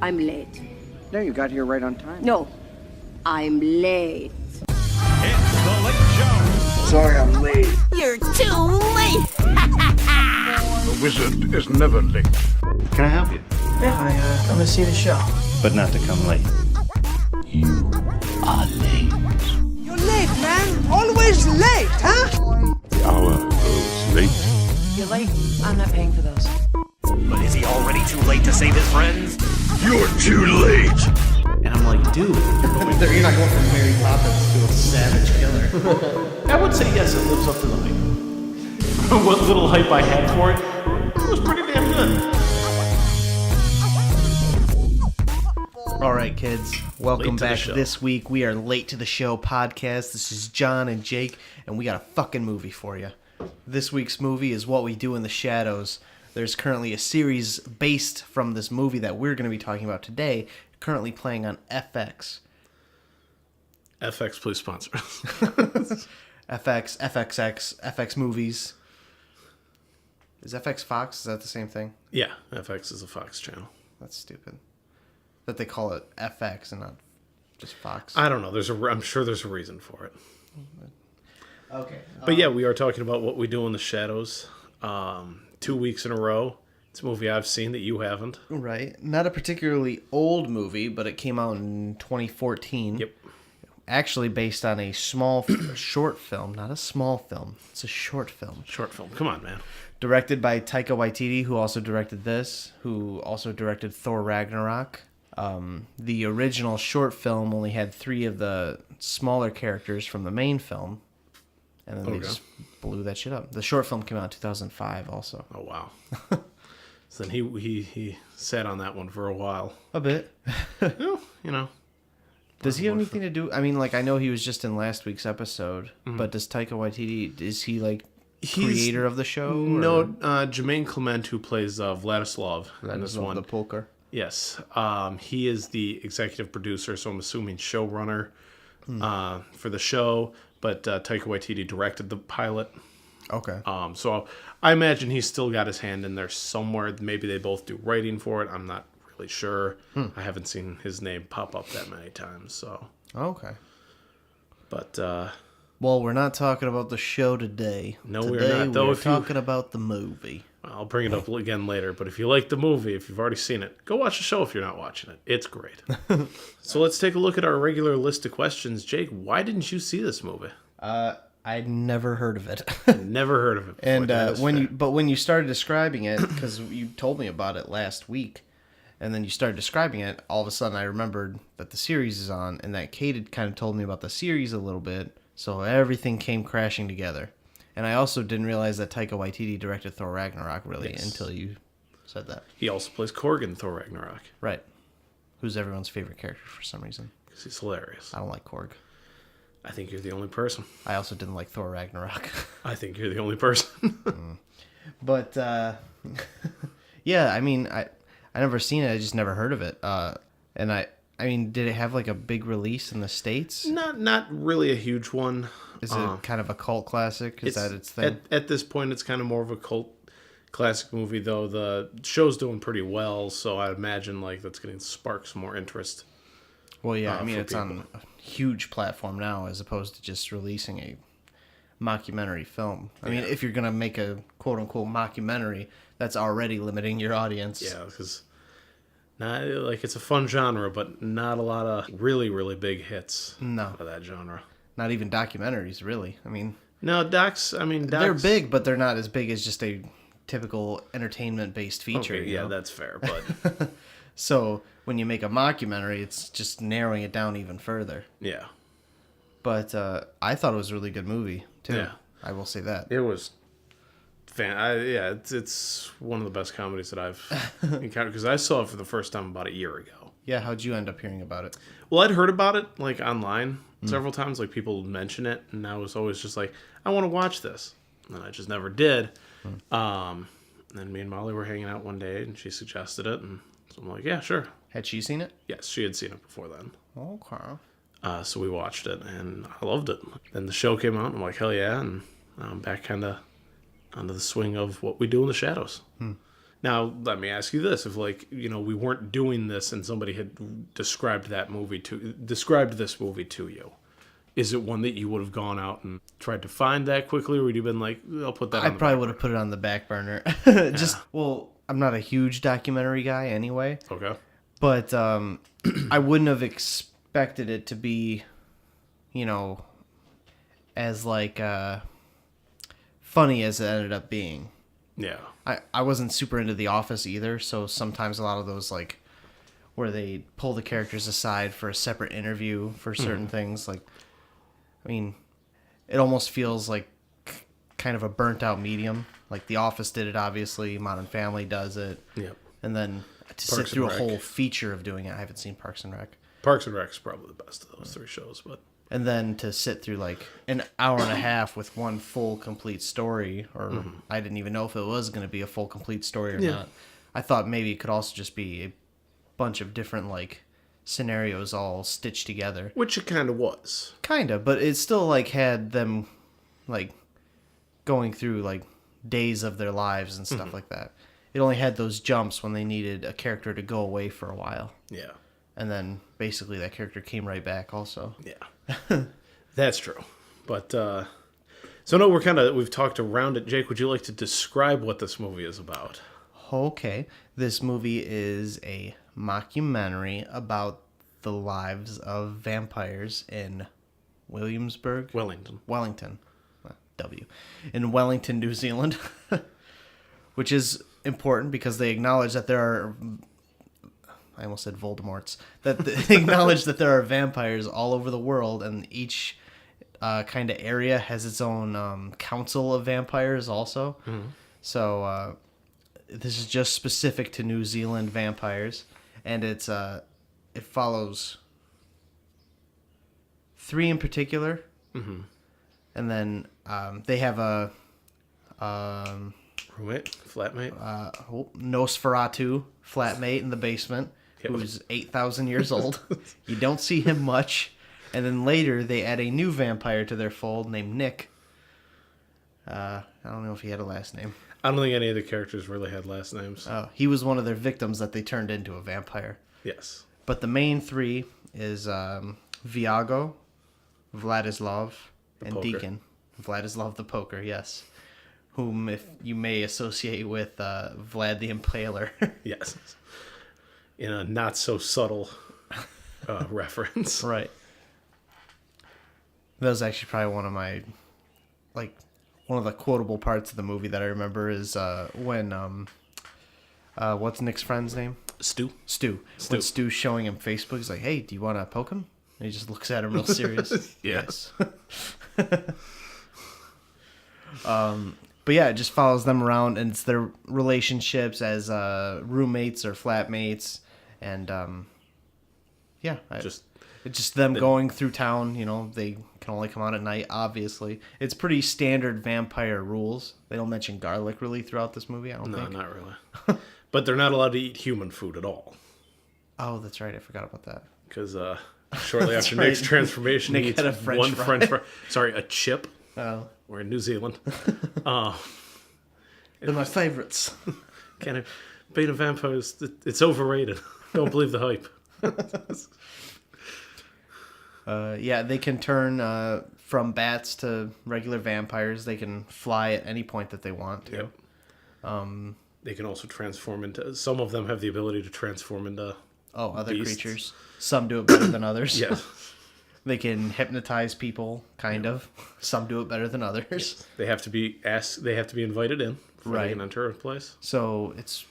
I'm late. No, you got here right on time. No, I'm late. It's the Late Show. Sorry I'm late. You're too late! The wizard is never late. Can I help you? Yeah, I'm gonna see the show. But not to come late. You are late. You're late, man. Always late, huh? The hour grows late. You're late. I'm not paying for those. But is he already too late to save his friends? You're too late. And I'm like, dude. You're not going from Mary Poppins to a savage killer. I would say yes, it lives up to the hype. What little hype I had for it was pretty damn good. All right, kids. Welcome Late to the back. show. This week, we are Late to the Show podcast. This is John and Jake, and we got a fucking movie for you. This week's movie is What We Do in the Shadows. There's currently a series based from this movie that we're going to be talking about today, currently playing on FX. FX, please sponsor us. FX, FXX, FX Movies. Is FX Fox? Is that the same thing? Yeah, FX is a Fox channel. That's stupid. That they call it FX and not just Fox. I don't know. I'm sure there's a reason for it. Okay. But yeah, we are talking about What We Do in the Shadows. 2 weeks in a row. It's a movie I've seen that you haven't. Right. Not a particularly old movie, but it came out in 2014. Yep. Actually based on a small short film. Not a small film. It's a short film. Short film. Come on, man. Directed by Taika Waititi, who also directed this, who also directed Thor Ragnarok. The original short film only had 3 of the smaller characters from the main film. And then they just blew that shit up. The short film came out in 2005 also. Oh, wow. So then he sat on that one for a while. A bit. Well, you know. Does he have anything to do? I mean, like, I know he was just in last week's episode, but does Taika Waititi, is he, like, creator of the show? No, Jermaine Clement, who plays Vladislav in this one. The Polkar. Yes. He is the executive producer, so I'm assuming showrunner for the show. But Taika Waititi directed the pilot. Okay. So I imagine he's still got his hand in there somewhere. Maybe they both do writing for it. I'm not really sure. I haven't seen his name pop up that many times. So. Okay. But well, we're not talking about the show today. No, today, we're not. Though we're if you- talking about the movie. I'll bring it up again later. But if you like the movie, if you've already seen it, go watch the show if you're not watching it. It's great. So let's take a look at our regular list of questions. Jake, why didn't you see this movie? I'd never heard of it. Never heard of it before. And when you started describing it, because you told me about it last week, and then you started describing it, all of a sudden I remembered that the series is on, and that Kate had kind of told me about the series a little bit, so everything came crashing together. And I also didn't realize that Taika Waititi directed Thor Ragnarok, really, until you said that. He also plays Korg in Thor Ragnarok. Right. Who's everyone's favorite character for some reason. Because he's hilarious. I don't like Korg. I think you're the only person. I also didn't like Thor Ragnarok. I think you're the only person. But, yeah, I mean, I never seen it. I just never heard of it. And I mean, did it have like a big release in the States? Not really a huge one. Is it kind of a cult classic? Is that its thing? At this point, it's kind of more of a cult classic movie, though. The show's doing pretty well, so I imagine like that's going to spark some more interest. Well, yeah, I mean, for it's people. on a huge platform now as opposed to just releasing a mockumentary film. I mean, if you're going to make a quote-unquote mockumentary, that's already limiting your audience. Yeah, because not like it's a fun genre, but not a lot of really, really big hits of that genre. Not even documentaries, really. I mean... No, docs... They're big, but they're not as big as just a typical entertainment-based feature. Okay, you know? that's fair, but... So, when you make a mockumentary, it's just narrowing it down even further. Yeah. But I thought it was a really good movie, too. Yeah. I will say that. It was... it's one of the best comedies that I've encountered, because I saw it for the first time about a year ago. Yeah, how'd you end up hearing about it? Well, I'd heard about it, like, online several times. Like, people would mention it, and I was always just like, I want to watch this. And I just never did. And then me and Molly were hanging out one day, and she suggested it, and so I'm like, yeah, sure. Had she seen it? Yes, she had seen it before then. Okay. So we watched it, and I loved it. Then the show came out, and I'm like, hell yeah, and I'm back kind of onto the swing of What We Do in the Shadows. Now, let me ask you this: if, like, you know, we weren't doing this and somebody had described this movie to you, is it one that you would have gone out and tried to find that quickly, or would you have been like, I'll put that? I probably would have put it on the back burner. I'm not a huge documentary guy anyway. Okay. But I wouldn't have expected it to be, you know, as like funny as it ended up being. Yeah. I wasn't super into The Office either, so sometimes a lot of those, like, where they pull the characters aside for a separate interview for certain things, like, I mean, it almost feels like kind of a burnt out medium. Like The Office did it, obviously. Modern Family does it. Yep. And then to sit Parks through and a Rec. whole feature of doing it, I haven't seen Parks and Rec. Parks and Rec is probably the best of those three shows, but And then to sit through like an hour and a half with one full complete story, or I didn't even know if it was going to be a full complete story or not. I thought maybe it could also just be a bunch of different like scenarios all stitched together. which it kind of was. Kind of, but it still like had them like going through like days of their lives and stuff like that. It only had those jumps when they needed a character to go away for a while. Yeah. And then basically that character came right back also. Yeah. That's true. But so no, we've talked around it. Jake, would you like to describe what this movie is about? Okay. This movie is a mockumentary about the lives of vampires in Wellington. In Wellington, New Zealand, which is important because they acknowledge that there are, I almost said Voldemorts, that they acknowledge that there are vampires all over the world, and each kind of area has its own council of vampires also. So this is just specific to New Zealand vampires, and it follows 3 in particular. And then they have a Roommate? Flatmate? Nosferatu flatmate in the basement who's 8,000 years old. You don't see him much. And then later they add a new vampire to their fold named Nick. I don't know if he had a last name. I don't think any of the characters really had last names. He was one of their victims that they turned into a vampire. Yes. But the main 3 is Viago, Vladislav, and poker. Deacon. Vladislav the Poker, yes. Whom if you may associate with Vlad the Impaler. Yes. In a not so subtle reference. Right. That was actually probably one of my, like, one of the quotable parts of the movie that I remember is when, what's Nick's friend's name? Stu. When Stu's showing him Facebook, he's like, hey, do you want to poke him? And he just looks at him real serious. Yes. But yeah, it just follows them around, and it's their relationships as roommates or flatmates, and it's just them going through town. You know, they can only come out at night. Obviously, it's pretty standard vampire rules. They don't mention garlic really throughout this movie. I don't think. No, not really. But they're not allowed to eat human food at all. Oh, that's right. I forgot about that. Because shortly after right. Nick's transformation, Nick he eats had a French one fry. French fry. Sorry, a chip. Oh, We're in New Zealand. they're my favorites. Kind of being a vampire it's overrated. Don't believe the hype. Yeah, they can turn from bats to regular vampires. They can fly at any point that they want to. Yep. They can also transform into. Some of them have the ability to transform into. Other beasts. creatures. Some do it better than others. Yeah. They can hypnotize people, kind of. Some do it better than others. They have to be asked. They have to be invited in before Right. they can enter a place. So it's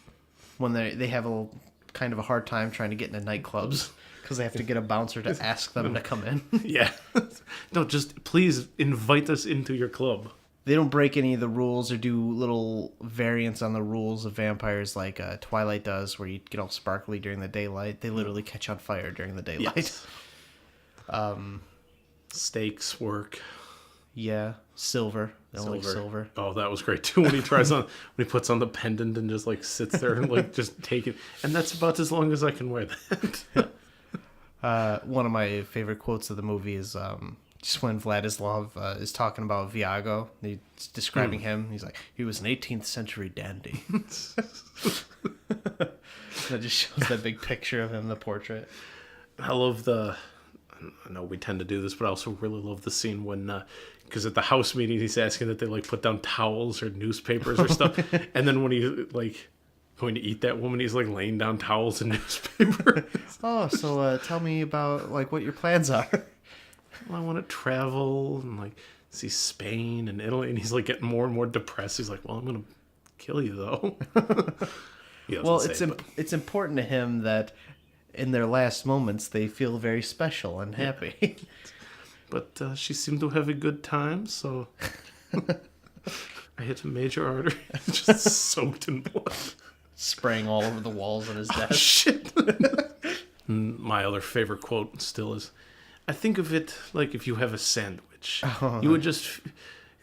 when they have a kind of a hard time trying to get into nightclubs because they have to get a bouncer to ask them to come in. Yeah. No, just please invite us into your club. They don't break any of the rules or do little variants on the rules of vampires like Twilight does, where you get all sparkly during the daylight. They literally catch on fire during the daylight. Yes. Stakes work. Yeah, silver. They don't like silver. Oh, that was great too. When he when he puts on the pendant and just like sits there and like just take it. And that's about as long as I can wear that. One of my favorite quotes of the movie is Just when Vladislav is talking about Viago, he's describing him. He's like, he was an 18th century dandy. That just shows that big picture of him, the portrait. I love I know we tend to do this, but I also really love the scene when, because at the house meeting, he's asking that they like put down towels or newspapers or stuff. And then when he like going to eat that woman, he's like laying down towels and newspapers. Oh, so tell me about like what your plans are. Well, I want to travel and like see Spain and Italy, and he's like getting more and more depressed. He's like, well, I'm gonna kill you though. Well, it's important to him that in their last moments they feel very special and happy. But she seemed to have a good time, so I hit a major artery, just soaked in blood, spraying all over the walls on his desk. Oh, shit. My other favorite quote still is, I think of it like if you have a sandwich. You would just,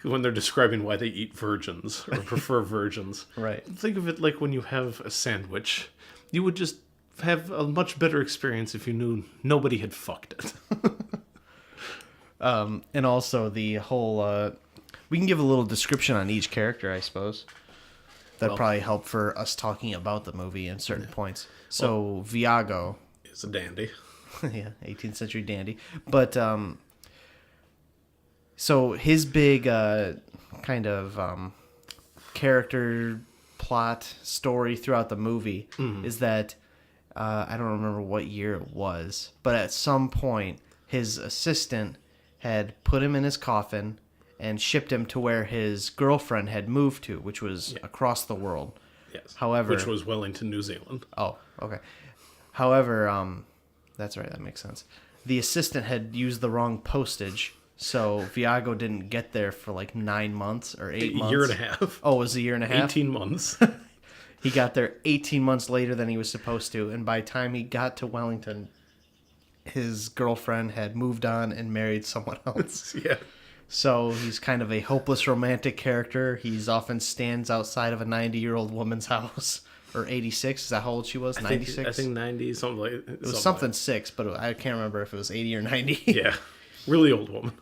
when they're describing why they eat virgins or prefer virgins, right? Think of it like when you have a sandwich. You would just have a much better experience if you knew nobody had fucked it. And also the whole, we can give a little description on each character, I suppose. That'd probably help for us talking about the movie in certain points. So Viago is a dandy. Yeah, 18th century dandy. But so his big kind of character plot story throughout the movie is that I don't remember what year it was, but at some point his assistant had put him in his coffin and shipped him to where his girlfriend had moved to, which was across the world. Yes. However, which was Wellington, New Zealand. Oh, okay. However, that's right. That makes sense. The assistant had used the wrong postage, so Viago didn't get there for like 9 months or 8 months. A year and a half. Oh, it was a year and a half? 18 months. He got there 18 months later than he was supposed to, and by the time he got to Wellington, his girlfriend had moved on and married someone else. Yeah. So he's kind of a hopeless romantic character. He's often stands outside of a 90-year-old woman's house. Or 86, is that how old she was? 96? I think 90, something like it. It was something 6, but I can't remember if it was 80 or 90. Yeah, really old woman.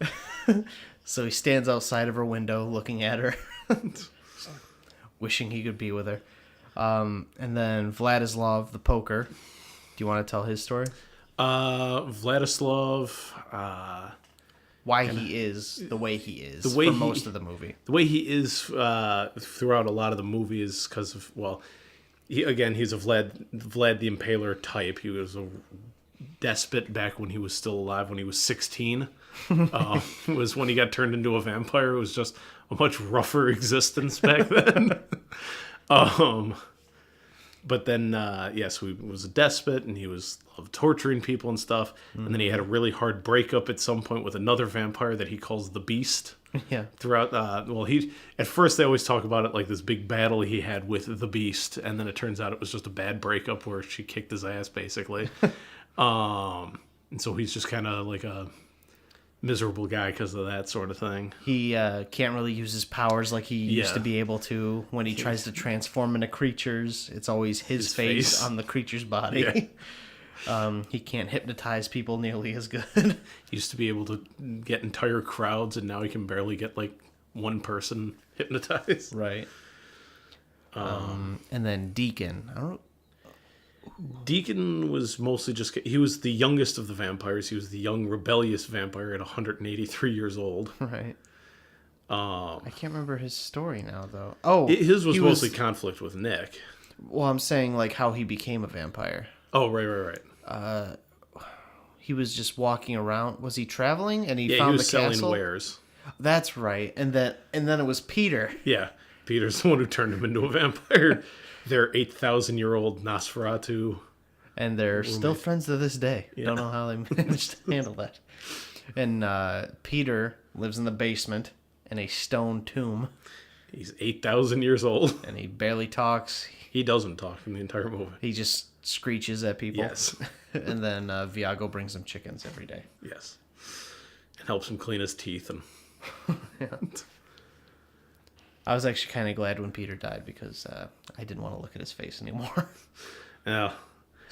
So he stands outside of her window looking at her, wishing he could be with her. And then Vladislav, the poker. Do you want to tell his story? Vladislav... why he is the way he is for most of the movie. The way he is throughout a lot of the movie is because of, well... he's a Vlad the Impaler type. He was a despot back when he was still alive, when he was 16. It was when he got turned into a vampire. It was just a much rougher existence back then. But then, so he was a despot, and he loved torturing people and stuff. Mm-hmm. And then he had a really hard breakup at some point with another vampire that he calls the Beast. Yeah. Throughout, at first they always talk about it like this big battle he had with the Beast, and then it turns out it was just a bad breakup where she kicked his ass, basically. And so he's just kind of like a miserable guy because of that sort of thing. He can't really use his powers like he used to be able to. When he tries to transform into creatures, it's always his face on the creature's body. Yeah. He can't hypnotize people nearly as good. He used to be able to get entire crowds, and now he can barely get like one person hypnotized. Right. And then Deacon. Deacon was mostly he was the youngest of the vampires. He was the young rebellious vampire at 183 years old. Right. I can't remember his story now, though. Oh, his was mostly conflict with Nick. Well, I'm saying like how he became a vampire. Oh, right. He was just walking around. Was he traveling and he found he was the castle? selling wares. That's right. And then it was Peter. Yeah, Peter's the one who turned him into a vampire. Their 8,000-year-old Nosferatu. And they're still friends to this day. Yeah. Don't know how they managed to handle that. And Peter lives in the basement in a stone tomb. He's 8,000 years old. And he barely talks. He doesn't talk in the entire movie. He just screeches at people. Yes. And then Viago brings him chickens every day. Yes. And helps him clean his teeth. And yeah. I was actually kind of glad when Peter died because I didn't want to look at his face anymore. Yeah.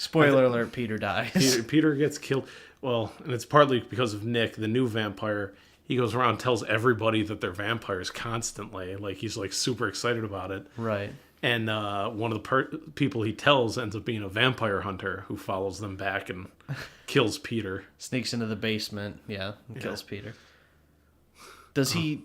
Spoiler alert, Peter dies. Peter gets killed. Well, and it's partly because of Nick, the new vampire. He goes around and tells everybody that they're vampires constantly. Like, he's, like, super excited about it. Right. And one of the people he tells ends up being a vampire hunter who follows them back and kills Peter. Sneaks into the basement, and kills Peter. Does he...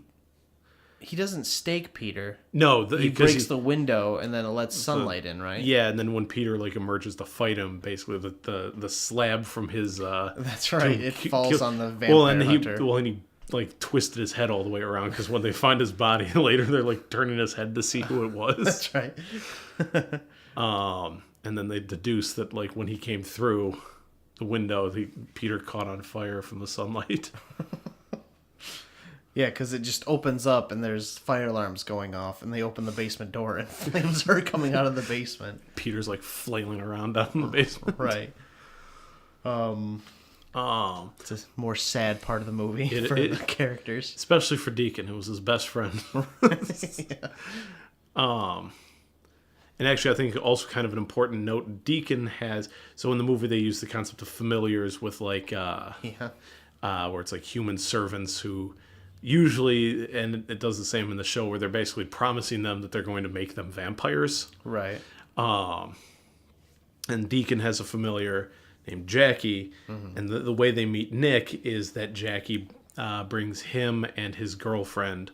He doesn't stake Peter. No. He breaks the window and then it lets sunlight in, right? Yeah, and then when Peter, like, emerges to fight him, basically the slab from his... That's right. It falls on the vampire hunter. And he like twisted his head all the way around because when they find his body later, they're like turning his head to see who it was. That's right. And then they deduce that like when he came through the window, Peter caught on fire from the sunlight. Yeah, because it just opens up and there's fire alarms going off, and they open the basement door and flames are coming out of the basement. Peter's like flailing around down in the basement. Right. It's a more sad part of the movie for the characters, especially for Deacon, who was his best friend. And actually, I think also kind of an important note. Deacon has in the movie they use the concept of familiars with like where it's like human servants who usually, and it does the same in the show, where they're basically promising them that they're going to make them vampires. Right. And Deacon has a familiar named Jackie, and the way they meet Nick is that Jackie brings him and his girlfriend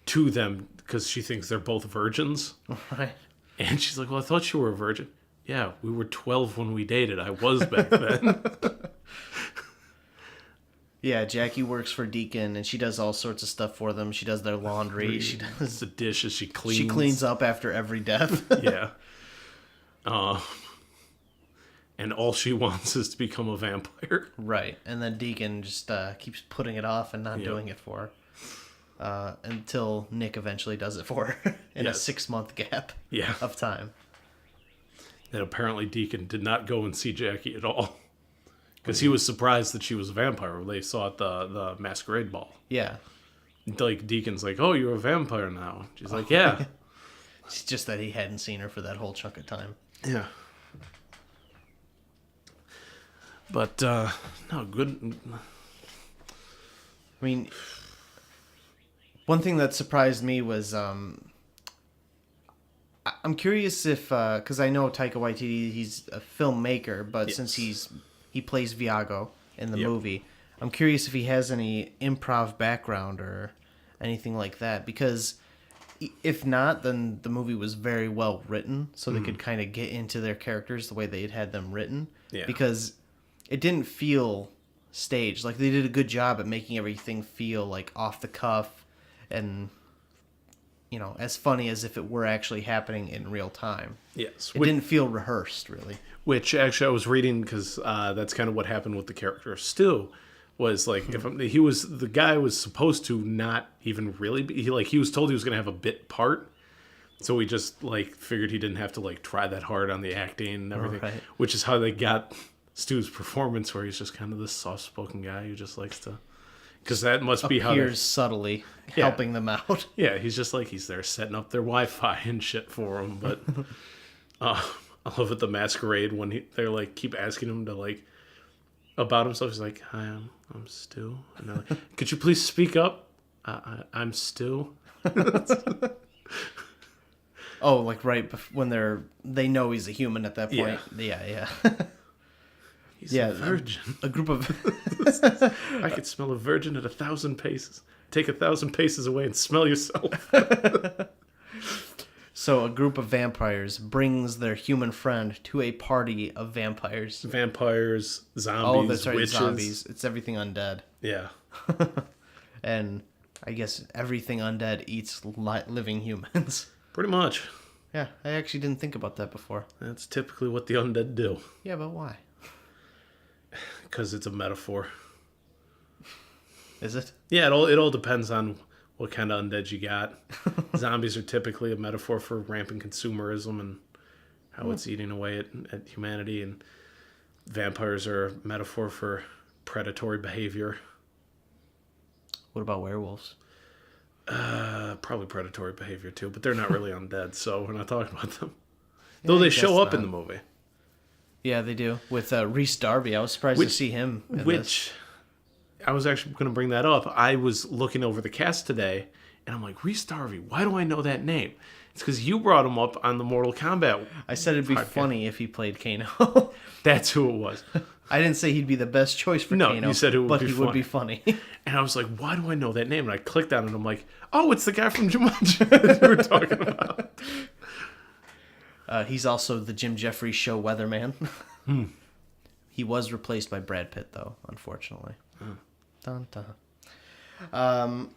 to them because she thinks they're both virgins. Right. And she's like, well, I thought you were a virgin. Yeah, we were 12 when we dated. I was back then. Yeah, Jackie works for Deacon, and she does all sorts of stuff for them. She does their laundry. She does the dishes. She cleans. She cleans up after every death. Yeah. And all she wants is to become a vampire. Right. And then Deacon just keeps putting it off and not doing it for her. Until Nick eventually does it for her in a 6-month gap of time. And apparently Deacon did not go and see Jackie at all. Because he was surprised that she was a vampire when they saw at the masquerade ball. Yeah. Like, Deacon's like, oh, you're a vampire now. She's like, yeah. It's just that he hadn't seen her for that whole chunk of time. Yeah. But, no, good. I mean, one thing that surprised me was, I'm curious if, because I know Taika Waititi, he's a filmmaker, but since he plays Viago in the movie, I'm curious if he has any improv background or anything like that, because if not, then the movie was very well written, so they could kind of get into their characters the way they had them written, because it didn't feel staged. Like, they did a good job at making everything feel like off the cuff and, you know, as funny as if it were actually happening in real time. Yes. It didn't feel rehearsed, really. Which, actually, I was reading, because that's kind of what happened with the character Stu, was, like, the guy was supposed to not even really be, he was told he was going to have a bit part, so he just, like, figured he didn't have to, like, try that hard on the acting and everything, which is how they got Stu's performance, where he's just kind of this soft-spoken guy who just likes to, because that must be how appears subtly helping them out. Yeah, he's just like, he's there setting up their Wi-Fi and shit for them, but I love at the masquerade when they're like keep asking him to like about himself. He's like, "Hi, I'm Stu," and they're like, "Could you please speak up? I'm Stu." Oh, like when they know he's a human at that point. Yeah. He's a virgin. A group of I could smell a virgin at 1,000 paces. Take 1,000 paces away and smell yourself. So a group of vampires brings their human friend to a party of vampires. Vampires, zombies, that's right, witches. zombies. It's everything undead. Yeah. And I guess everything undead eats living humans. Pretty much. Yeah, I actually didn't think about that before. That's typically what the undead do. Yeah, but why? Because it's a metaphor. Is it? Yeah, it all depends on what kind of undead you got. Zombies are typically a metaphor for rampant consumerism and how it's eating away at humanity, and vampires are a metaphor for predatory behavior. What about werewolves? Probably predatory behavior too, but they're not really undead, so we're not talking about them. Though they show up in the movie. Yeah, they do. With Reese Darby. I was surprised to see him in this. I was actually going to bring that up. I was looking over the cast today, and I'm like, Reese Darby, why do I know that name? It's because you brought him up on the Mortal Kombat. I said it'd be funny if he played Kano. That's who it was. I didn't say he'd be the best choice for Kano. You said it would but be he funny. would be funny. And I was like, why do I know that name? And I clicked on it, and I'm like, oh, it's the guy from Jumanji that you were talking about. He's also the Jim Jeffries show weatherman. He was replaced by Brad Pitt, though, unfortunately. Dun, dun.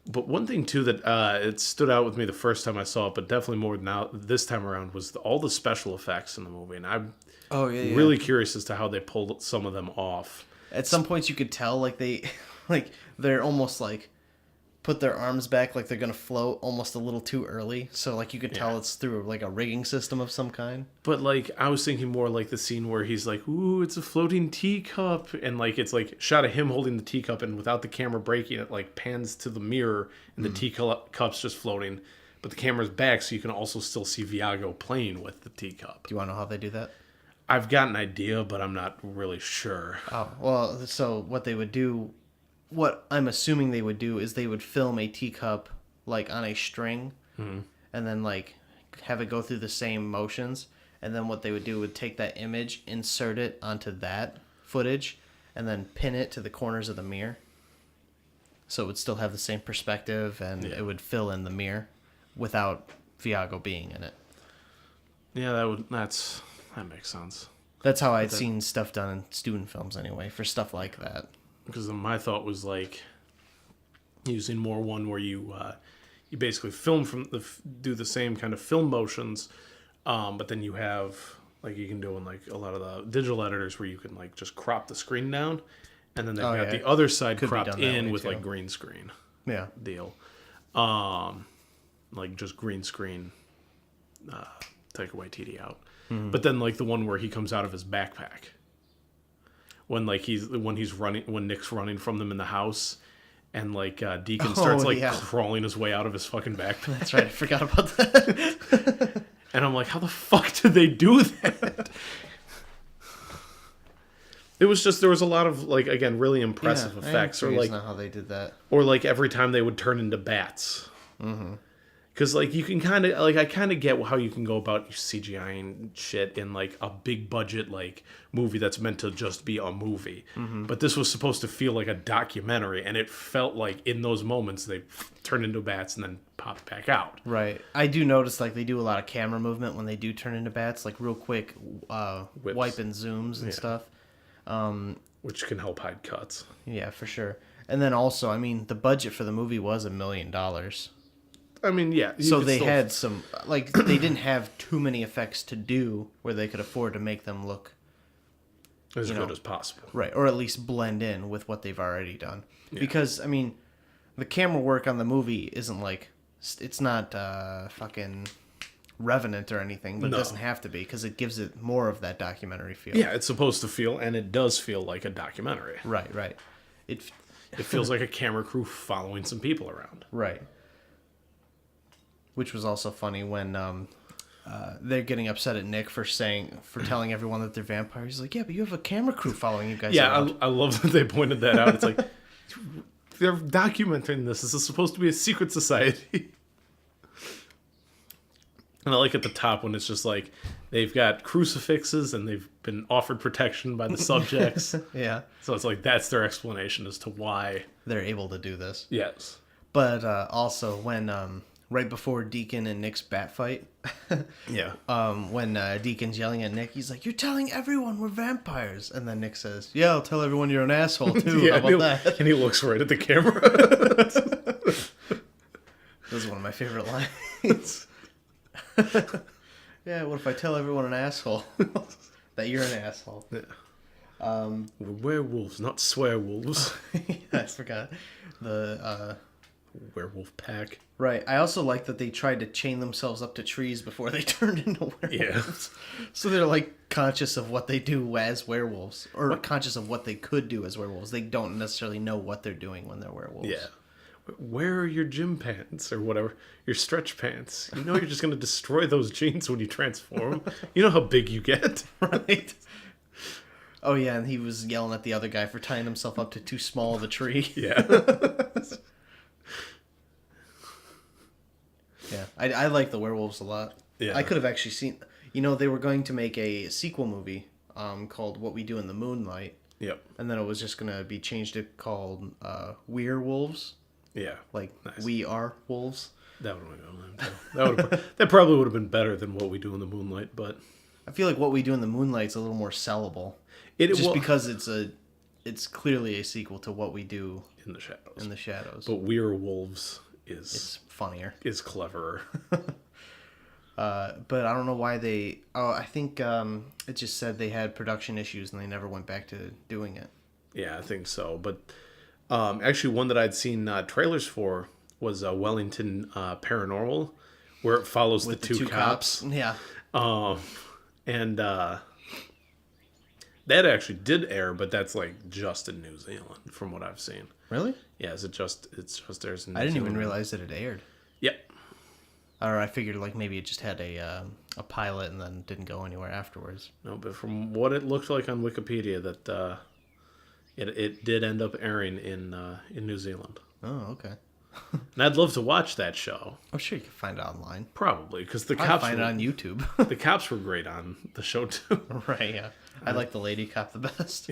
But one thing, too, that it stood out with me the first time I saw it, but definitely more now this time around, was all the special effects in the movie. And I'm really curious as to how they pulled some of them off. At some points, you could tell, like, they're almost, like, put their arms back like they're going to float almost a little too early. So, like, you could tell it's through, like, a rigging system of some kind. But, like, I was thinking more like the scene where he's like, ooh, it's a floating teacup. And, like, it's, like, shot of him holding the teacup, and without the camera breaking, it, like, pans to the mirror, and the teacup's just floating. But the camera's back, so you can also still see Viago playing with the teacup. Do you want to know how they do that? I've got an idea, but I'm not really sure. Oh, well, so what they would do... What I'm assuming they would do is they would film a teacup, like, on a string, and then, like, have it go through the same motions, and then what they would do would take that image, insert it onto that footage, and then pin it to the corners of the mirror. So it would still have the same perspective, and it would fill in the mirror without Viago being in it. Yeah, that makes sense. That's how I'd seen stuff done in student films, anyway, for stuff like that. Because my thought was like using more one where you basically film do the same kind of film motions, but then you have, like, you can do in, like, a lot of the digital editors where you can, like, just crop the screen down, and then they've got the other side cropped in with, like, green screen deal, like, just green screen take away TD out. But then, like, the one where he comes out of his backpack. When Nick's running from them in the house, and, like, Deacon starts crawling his way out of his fucking backpack. That's right, I forgot about that. And I'm like, how the fuck did they do that? It was just, there was a lot of, like, again, really impressive effects, or like how they did that, or like every time they would turn into bats. Because, like, you can kind of, like, I kind of get how you can go about CGI-ing shit in, like, a big budget, like, movie that's meant to just be a movie. But this was supposed to feel like a documentary, and it felt like in those moments they turned into bats and then popped back out. Right. I do notice, like, they do a lot of camera movement when they do turn into bats, like, real quick wipe and zooms and stuff. Which can help hide cuts. Yeah, for sure. And then also, I mean, the budget for the movie was $1 million. I mean, yeah. So they had some, like, they didn't have too many effects to do where they could afford to make them look as good as possible. Right, or at least blend in with what they've already done. Yeah. Because, I mean, the camera work on the movie isn't like, it's not fucking Revenant or anything, but it doesn't have to be because it gives it more of that documentary feel. Yeah, it's supposed to feel, and it does feel like a documentary. Right. It feels like a camera crew following some people around. Right. Which was also funny when they're getting upset at Nick for telling everyone that they're vampires. He's like, yeah, but you have a camera crew following you guys around. Yeah, I love that they pointed that out. It's like, they're documenting this. This is supposed to be a secret society. And I like at the top when it's just like, they've got crucifixes and they've been offered protection by the subjects. Yeah. So it's like, that's their explanation as to why they're able to do this. Yes. But also when... right before Deacon and Nick's bat fight. When Deacon's yelling at Nick, he's like, you're telling everyone we're vampires. And then Nick says, yeah, I'll tell everyone you're an asshole, too. How about that? And he looks right at the camera. This is one of my favorite lines. Yeah, what if I tell everyone an asshole? That you're an asshole. Yeah. We're werewolves, not swearwolves. Yeah, I forgot. The... werewolf pack. Right. I also like that they tried to chain themselves up to trees before they turned into werewolves. Yeah. So they're, like, conscious of what they do as werewolves. Or conscious of what they could do as werewolves. They don't necessarily know what they're doing when they're werewolves. Yeah. Wear your gym pants or whatever, your stretch pants. You know you're just going to destroy those jeans when you transform. You know how big you get. Right. Oh, yeah, and he was yelling at the other guy for tying himself up to too small of a tree. Yeah. Yeah, I like the werewolves a lot. Yeah. I could have actually seen... they were going to make a sequel movie called What We Do in the Moonlight. Yep. And then it was just going to be changed to called We're Wolves. Yeah. Like, nice. We Are Wolves. That would have been that probably would have been better than What We Do in the Moonlight, but... I feel like What We Do in the Moonlight's a little more sellable. Because it's clearly a sequel to What We Do in the Shadows. in the Shadows. But We're Wolves It's funnier. is cleverer. But I don't know why they... Oh, I think it just said they had production issues and they never went back to doing it. Yeah, I think so. But actually, one that I'd seen trailers for was Wellington Paranormal, where it follows the two cops. Yeah. And that actually did air, but that's like just in New Zealand, from what I've seen. Really? Yeah, it's just airs in New I didn't Zealand. even realize that it aired. Yep. Or I figured like maybe it just had a pilot and then didn't go anywhere afterwards. No, but from what it looked like on Wikipedia, that it did end up airing in New Zealand. Oh, okay. And I'd love to watch that show. I'm sure you can find it online. Probably, because the I cops find it on YouTube. the cops were great on the show too. Right, yeah. I like the lady cop the best.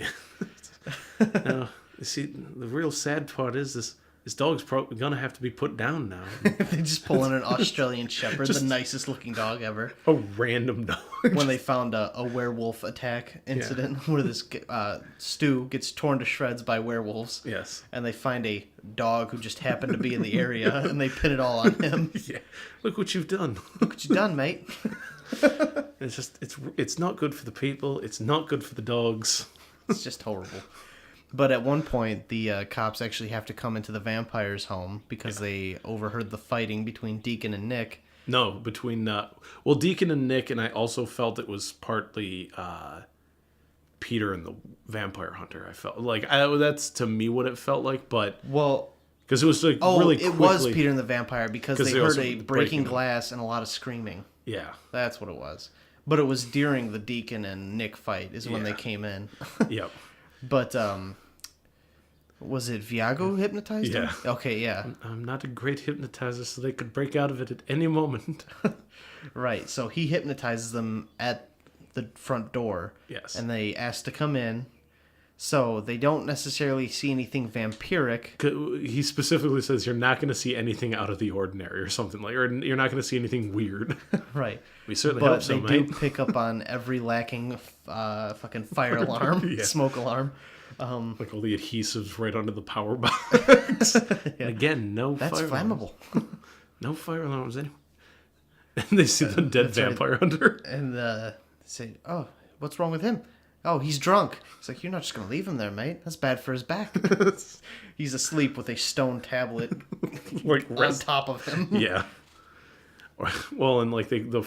Now, you see, the real sad part is this dog's probably gonna have to be put down now. They just pull in an Australian Shepherd, the nicest looking dog ever. A random dog. When they found a werewolf attack incident where this Stu gets torn to shreds by werewolves. Yes. And they find a dog who just happened to be in the area and they pin it all on him. Yeah. Look what you've done. Look what you done, mate. It's just it's not good for the people. It's not good for the dogs. It's just horrible. But at one point, the cops actually have to come into the vampire's home because they overheard the fighting between Deacon and Nick. No, between Deacon and Nick, and I also felt it was partly Peter and the vampire hunter. I felt like that's to me what it felt like, but because it was like really quickly. It was Peter and the vampire because they heard also a breaking glass and a lot of screaming. Yeah, that's what it was. But it was during the Deacon and Nick fight is when they came in. Yep. But was it Viago who hypnotized him? Okay, yeah. I'm not a great hypnotizer, so they could break out of it at any moment. Right. So he hypnotizes them at the front door. Yes. And they ask to come in. So they don't necessarily see anything vampiric. He specifically says you're not going to see anything out of the ordinary or something like, or you're not going to see anything weird. Right. We certainly hope so, mate. But they do pick up on every lacking fucking fire alarm, smoke alarm. Like all the adhesives right under the power box. Yeah. Again, That's fire flammable. No fire alarms anyway. And they see the dead vampire hunter. And they say, "Oh, what's wrong with him? Oh, he's drunk." He's like, "You're not just going to leave him there, mate. That's bad for his back." He's asleep with a stone tablet on top of him. Yeah. Well, and like the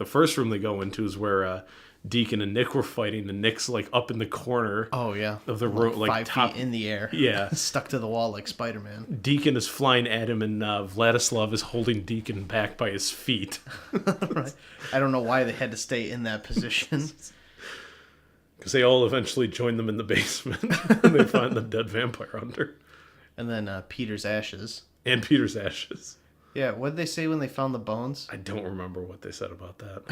first room they go into is where Deacon and Nick were fighting, and Nick's like up in the corner. Oh yeah, of the room, like 5 feet in the air. Yeah, stuck to the wall like Spider-Man. Deacon is flying at him, and Vladislav is holding Deacon back by his feet. Right. I don't know why they had to stay in that position. Because they all eventually join them in the basement, and they find the dead vampire hunter. And then Peter's ashes. And Peter's ashes. Yeah, what did they say when they found the bones? I don't remember what they said about that.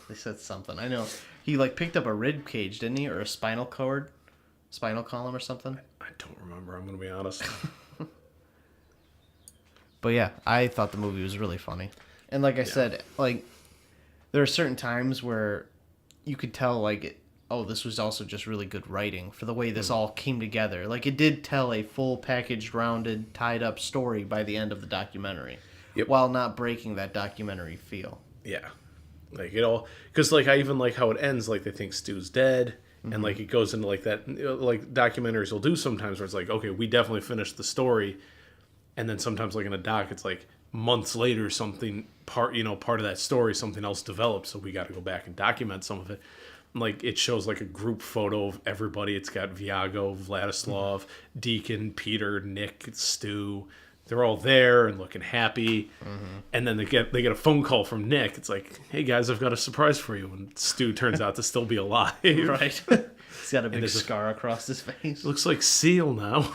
They said something. I know. He like picked up a rib cage, didn't he? Or a spinal column or something? I don't remember, I'm going to be honest. But yeah, I thought the movie was really funny. And like I said, like there are certain times where you could tell like this was also just really good writing for the way this all came together. Like it did tell a full packaged, rounded, tied up story by the end of the documentary. Yep. While not breaking that documentary feel. Yeah. Like it all, because like I even like how it ends, like they think Stu's dead. And like it goes into like that, like documentaries will do sometimes where it's like, okay, we definitely finished the story. And then sometimes like in a doc, it's like months later, something part of that story, something else developed. So we got to go back and document some of it. like it shows like a group photo of everybody. It's got Viago, Vladislav, Deacon, Peter, Nick, Stu. They're all there and looking happy. And then they get a phone call from Nick. It's like, hey guys, I've got a surprise for you. And Stu turns out to still be alive. Right. He's got a big scar across his face. Looks like Seal now.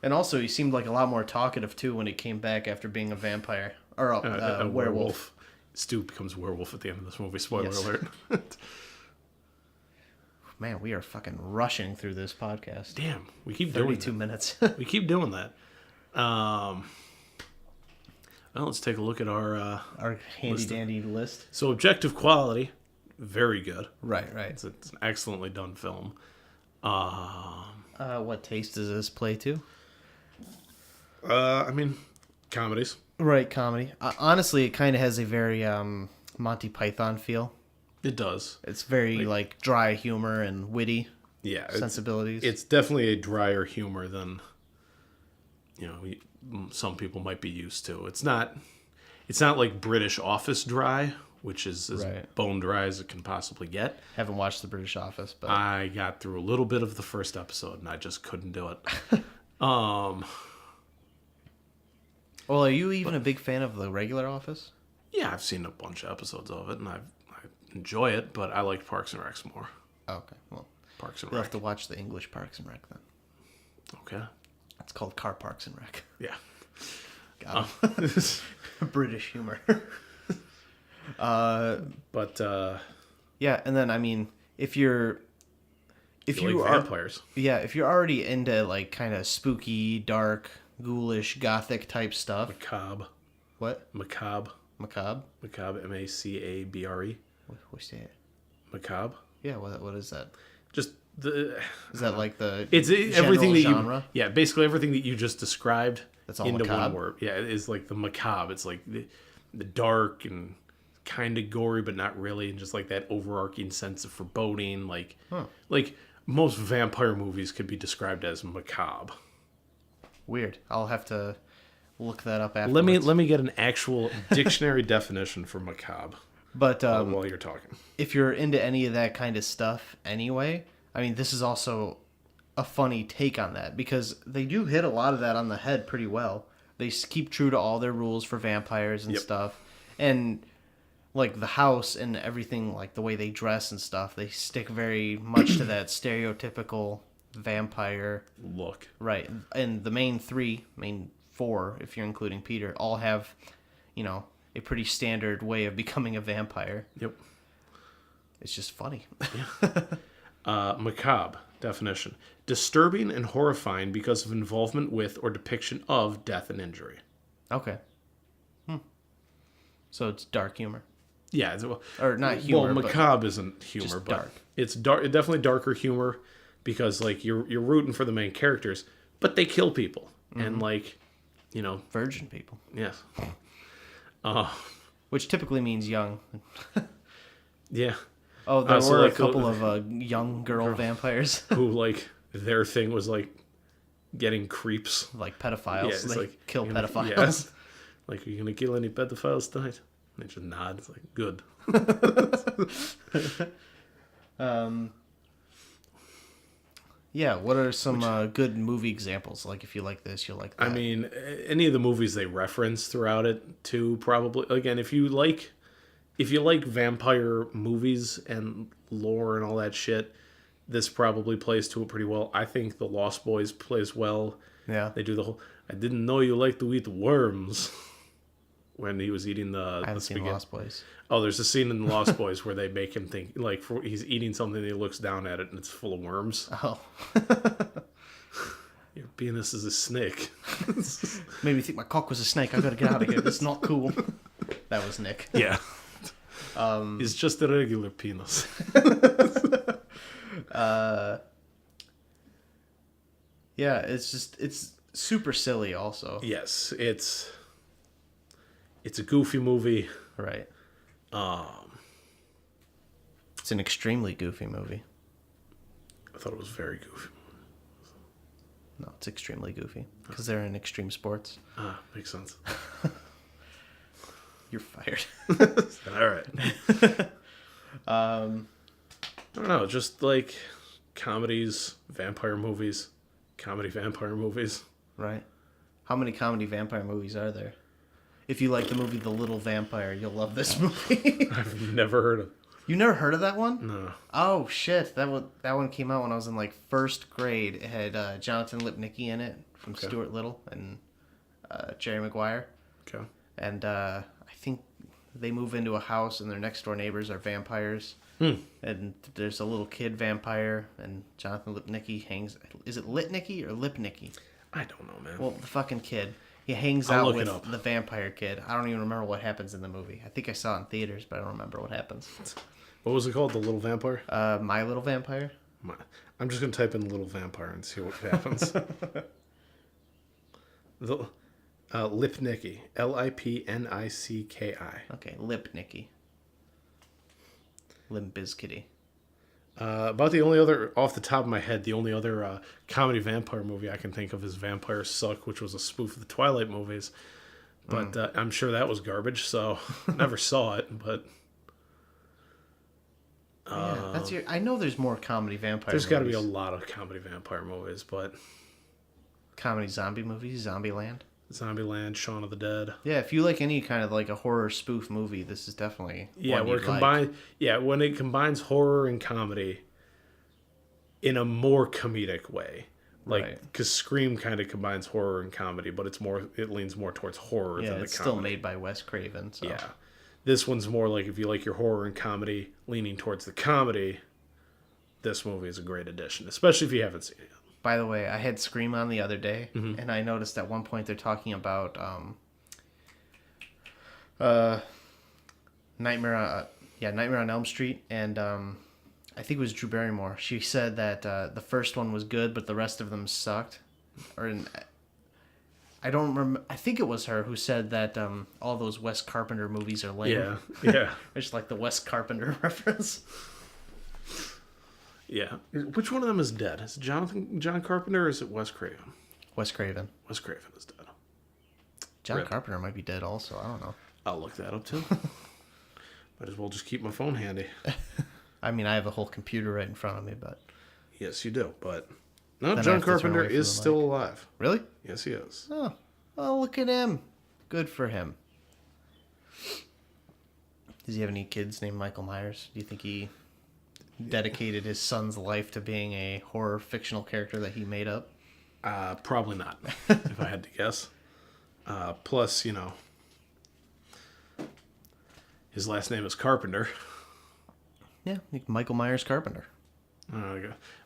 And also, he seemed like a lot more talkative too when he came back after being a vampire or a werewolf. Stu becomes a werewolf at the end of this movie. Spoiler alert. Man, we are fucking rushing through this podcast. Damn, we keep doing 32 minutes. We keep doing that. Well, let's take a look at our handy dandy list. So objective quality, very good. Right. It's an excellently done film. What taste does this play to? I mean, comedies. Right, comedy. Honestly, it kind of has a very Monty Python feel. It does. It's very like dry humor and witty. Yeah, sensibilities. It's definitely a drier humor than some people might be used to. It's not like British Office dry, which is as bone dry as it can possibly get. Haven't watched the British Office, but I got through a little bit of the first episode and I just couldn't do it. Well, are you even a big fan of the regular Office? Yeah, I've seen a bunch of episodes of it and I enjoy it, but I like Parks and Rec more. Oh, okay, well, Parks and you'll Rec. have to watch the English Parks and Rec then. Okay. It's called Car Parks and Rec. Yeah. Got it. British humor. But yeah, and then I mean, if you like are vampires, if you're already into like kind of spooky, dark, ghoulish, gothic type stuff. macabre. What? Macabre. Macabre? Macabre. Macabre. What's that? Macabre. Yeah. What is that? Just the. Is that like the everything that genre? you basically everything that you just described That's all into macabre? one word. Yeah, it is like the macabre. It's like the dark and kind of gory, but not really, and just like that overarching sense of foreboding. Like most vampire movies could be described as macabre. Weird. I'll have to look that up after. Let me get an actual dictionary definition for macabre. But While you're talking, if you're into any of that kind of stuff anyway, I mean, this is also a funny take on that because they do hit a lot of that on the head pretty well. They keep true to all their rules for vampires and stuff. And like the house and everything, like the way they dress and stuff, they stick very much to that stereotypical vampire look. Right. And the main four, if you're including Peter, all have, a pretty standard way of becoming a vampire. Yep. It's just funny. Macabre definition: disturbing and horrifying because of involvement with or depiction of death and injury. Okay. So it's dark humor. Yeah, Or not humor. Well, macabre isn't humor, just but dark. It's dark. Definitely darker humor because like you're rooting for the main characters, but they kill people and virgin people. Yes. Which typically means young. Yeah. Oh, there So, were like, a couple of young girl vampires. Who like their thing was like getting creeps, like pedophiles. Yeah, it's they like kill you know, pedophiles. Yes. Like, are you gonna kill any pedophiles tonight? And they just nod. It's like good. Yeah, what are some good movie examples? Like, if you like this, you'll like that. I mean, any of the movies they reference throughout it too, probably. Again, if you like vampire movies and lore and all that shit, this probably plays to it pretty well. I think The Lost Boys plays well. Yeah. They do the whole, I didn't know you like to eat worms. When he was eating the I haven't spaghetti. seen Lost Boys. Oh, there's a scene in Lost Boys where they make him think, like, he's eating something and he looks down at it and it's full of worms. Oh. Your penis is a snake. Made me think my cock was a snake. I gotta get out of here. It's not cool. That was Nick. Yeah. It's just a regular penis. Yeah, it's super silly also. Yes, it's a goofy movie. Right. It's an extremely goofy movie. I thought it was very goofy. No, it's extremely goofy because they're in extreme sports. Makes sense. You're fired. All right. I don't know, just like comedies, vampire movies, comedy vampire movies. Right. How many comedy vampire movies are there? If you like the movie The Little Vampire, you'll love this movie. I've never heard of. You never heard of that one? No. Oh shit! That one came out when I was in like first grade. It had Jonathan Lipnicki in it from Stuart Little and Jerry Maguire. Okay. And I think they move into a house and their next door neighbors are vampires. And there's a little kid vampire, and Jonathan Lipnicki hangs. Is it Litnicki or Lipnicki? I don't know, man. Well, the fucking kid. He hangs I'll out look with it up. the vampire kid. I don't even remember what happens in the movie. I think I saw it in theaters, but I don't remember what happens. What was it called? The Little Vampire? My Little Vampire? I'm just going to type in Little Vampire and see what happens. Lipnicki. Lipnicki. Okay, Lipnicki. Limp Bizkitty. About the only other, off the top of my head, the only other comedy vampire movie I can think of is Vampires Suck, which was a spoof of the Twilight movies. But I'm sure that was garbage, so never saw it. But Yeah, that's I know there's more comedy vampire there's movies. got to be a lot of comedy vampire movies, but Comedy zombie movies, Zombieland. Zombieland, Shaun of the Dead. Yeah, if you like any kind of like a horror spoof movie, this is definitely one where you'd combine like. yeah, when it combines horror and comedy in a more comedic way. Like, Right. because Scream kind of combines horror and comedy, but it leans more towards horror Yeah, than the it's comedy. still made by Wes Craven. So. Yeah. This one's more like, if you like your horror and comedy leaning towards the comedy, this movie is a great addition, especially if you haven't seen it. By the way, I had Scream on the other day, Mm-hmm. and I noticed at one point they're talking about Nightmare on Elm Street, and I think it was Drew Barrymore. She said that the first one was good, but the rest of them sucked. I don't remember. I think it was her who said that all those Wes Carpenter movies are lame. Yeah. I just like the Wes Carpenter reference. Yeah. Which one of them is dead? Is it John Carpenter or is it Wes Craven? Wes Craven. Wes Craven is dead. John Rip. Carpenter might be dead also. I don't know. I'll look that up too. Might as well just keep my phone handy. I mean, I have a whole computer right in front of me, but... Yes, you do. But no, Then I John have to turn Carpenter away from is the still mic. alive. Really? Yes, he is. Oh, well, look at him. Good for him. Does he have any kids named Michael Myers? Do you think he dedicated his son's life to being a horror fictional character that he made up? Probably not, if I had to guess. Plus, his last name is Carpenter. Yeah, Michael Myers Carpenter.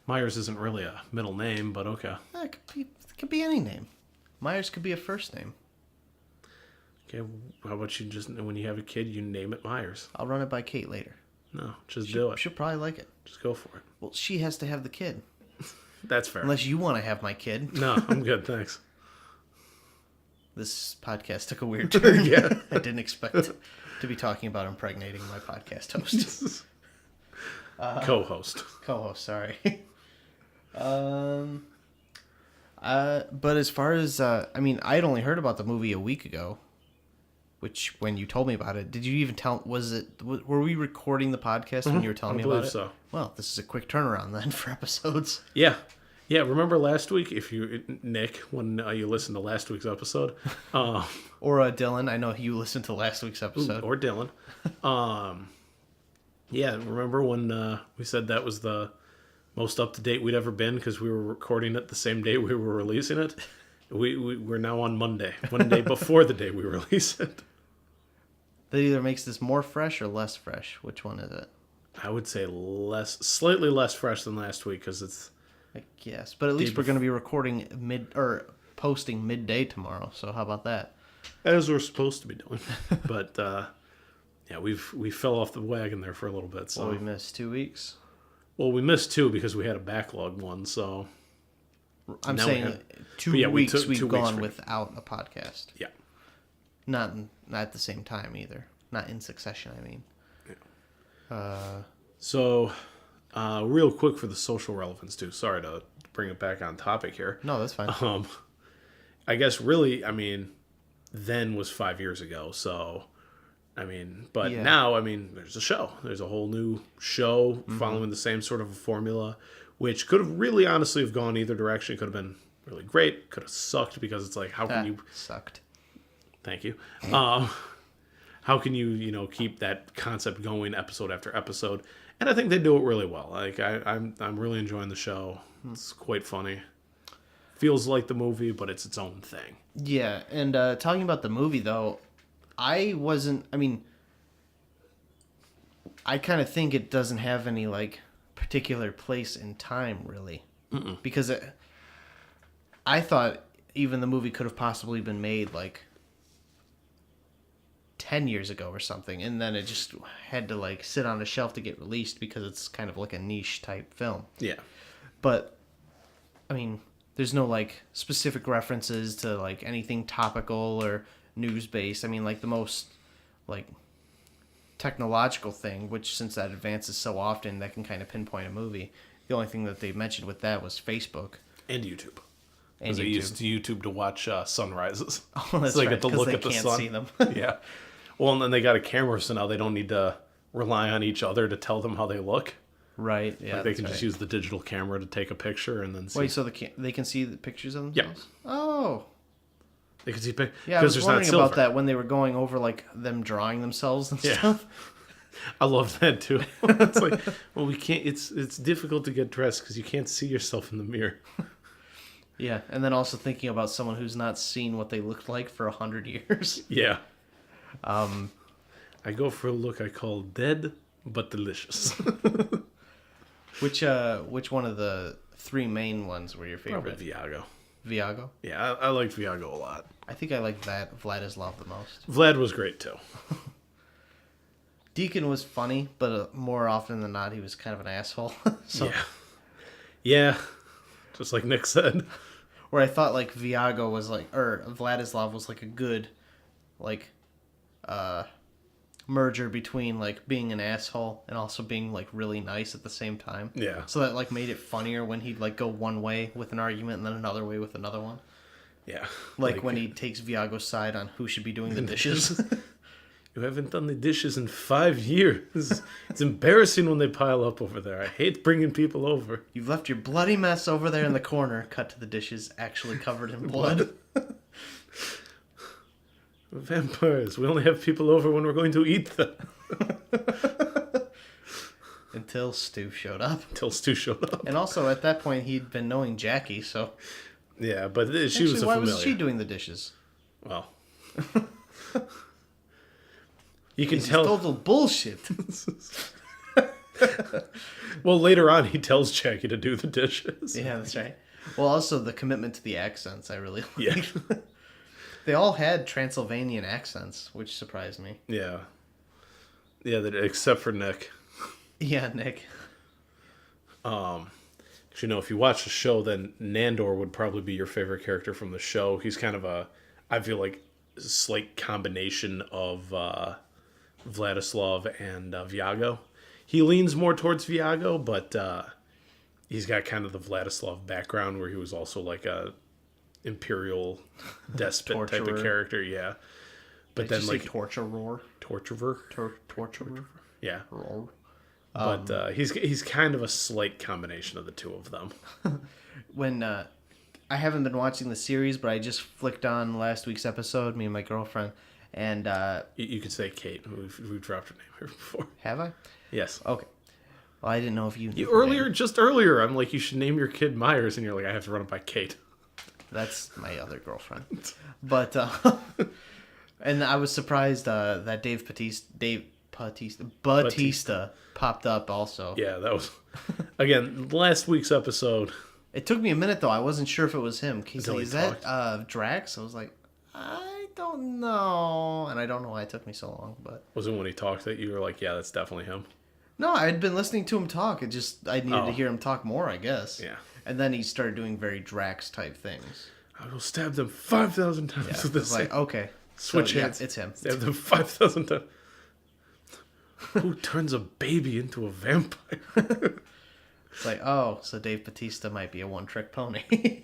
Myers isn't really a middle name, but okay. It could be any name. Myers could be a first name. Okay, how about you just, when you have a kid, you name it Myers? I'll run it by Kate later. No, just do it. She'll probably like it. Just go for it. Well, she has to have the kid. That's fair. Unless you want to have my kid. No, I'm good, thanks. This podcast took a weird turn. Yeah. I didn't expect to be talking about impregnating my podcast host. Co-host. Co-host, sorry. But as far as, I had only heard about the movie a week ago, which when you told me about it, did you even tell, were we recording the podcast when you were telling me about it? so. Well, this is a quick turnaround then for episodes. Yeah. Yeah, remember last week, Nick, when you listened to last week's episode? Or Dylan, I know you listened to last week's episode. Or Dylan. Yeah, remember when we said that was the most up-to-date we'd ever been because we were recording it the same day we were releasing it? We're now on Monday, one day before the day we release it. That either makes this more fresh or less fresh. Which one is it? I would say slightly less fresh than last week because it's... I guess. But at least we're going to be recording posting midday tomorrow. So how about that? As we're supposed to be doing. But, yeah, we fell off the wagon there for a little bit. So Well, we missed 2 weeks. Well, we missed 2 because we had a backlog one, so... I'm Now saying we had- 2 but yeah, we weeks took we've 2 weeks gone for- without a podcast. Yeah. Not at the same time either. Not in succession, I mean. So, real quick for the social relevance, too. Sorry to bring it back on topic here. No, that's fine. I guess really, then was 5 years ago, so I mean, but Yeah. now, I mean, there's a show. There's a whole new show following the same sort of a formula, which could have really honestly have gone either direction. It could have been really great. Could have sucked because it's like, how can you... Sucked. Thank you. How can you, keep that concept going episode after episode? And I think they do it really well. Like, I'm really enjoying the show. It's quite funny. Feels like the movie, but it's its own thing. Yeah, and talking about the movie, though, I kind of think it doesn't have any, like, particular place in time, really. Because I thought even the movie could have possibly been made, like, 10 years ago or something, and then it just had to, like, sit on a shelf to get released because it's kind of like a niche type film. Yeah. But, I mean, there's no, like, specific references to, like, anything topical or news-based. I mean, like, the most, like, technological thing, which since that advances so often, that can kind of pinpoint a movie. The only thing that they mentioned with that was Facebook. And YouTube. And Because they YouTube. used YouTube to watch sunrises. Oh, that's so they right, get to 'cause look they at the can't sun. see them. Yeah. Well, and then they got a camera, so now they don't need to rely on each other to tell them how they look. Right, yeah. Like they can just use the digital camera to take a picture and then see. Wait, so they can see the pictures of themselves? Yeah. Oh. They can see Yeah, I was there's wondering not silver. about that when they were going over, like, them drawing themselves and stuff. I love that too. It's like, well, we can't. It's difficult to get dressed because you can't see yourself in the mirror. Yeah, and then also thinking about someone who's not seen what they looked like for 100 years. Yeah. I go for a look I call dead but delicious. Which one of the three main ones were your favorite? Probably Viago. Viago? Yeah, I liked Viago a lot. I think I liked that Vladislav the most. Vlad was great too. Deacon was funny, but more often than not, he was kind of an asshole. So, Yeah. Just like Nick said. where I thought like Viago was like, or Vladislav was like a good, like, merger between like being an asshole and also being like really nice at the same time. Yeah. So that like made it funnier when he'd like go one way with an argument and then another way with another one. Yeah. Like when he takes Viago's side on who should be doing the dishes. You haven't done the dishes in 5 years. It's embarrassing when they pile up over there. I hate bringing people over. You've left your bloody mess over there in the corner. Cut to the dishes actually covered in blood. Vampires. We only have people over when we're going to eat them. Until Stu showed up. Until Stu showed up. And also at that point he'd been knowing Jackie, so Yeah, but she actually, was a why familiar. was she doing the dishes? Well. You can It's tell. total bullshit. Well, later on, he tells Jackie to do the dishes. Yeah, that's right. Well, also the commitment to the accents, I really like. Yeah. They all had Transylvanian accents, which surprised me. Yeah. Yeah, except for Nick. Yeah, Nick. If you watch the show, then Nandor would probably be your favorite character from the show. He's kind of I feel like, slight combination of Vladislav and Viago. He leans more towards Viago, but he's got kind of the Vladislav background where he was also like a imperial despot type of Torturer. character, yeah. But then like torturer. torturer, Torturer. yeah. Roar. But he's kind of a slight combination of the two of them. When I haven't been watching the series, but I just flicked on last week's episode, me and my girlfriend, and You could say Kate. We've dropped her name here before. have I? Yes. Okay. Well, I didn't know if you knew You her earlier, name. just earlier, I'm like, you should name your kid Myers, and you're like, I have to run it by Kate. That's my other girlfriend. But and I was surprised that Dave Bautista popped up also. Yeah, that was again last week's episode. It took me a minute though. I wasn't sure if it was him. He's Until like, he is that Drax? I was like, I don't know, and I don't know why it took me so long. But Was it when he talked that you were like, yeah, that's definitely him? no, I had been listening to him talk. I needed Oh. to hear him talk more, I guess. Yeah. And then he started doing very Drax type things. I will stab them 5,000 times Yeah, with it's this. like okay, Switch so, hands. Yeah, it's him. Stab them 5,000 times. Who turns a baby into a vampire? It's like, oh, so Dave Bautista might be a one-trick pony.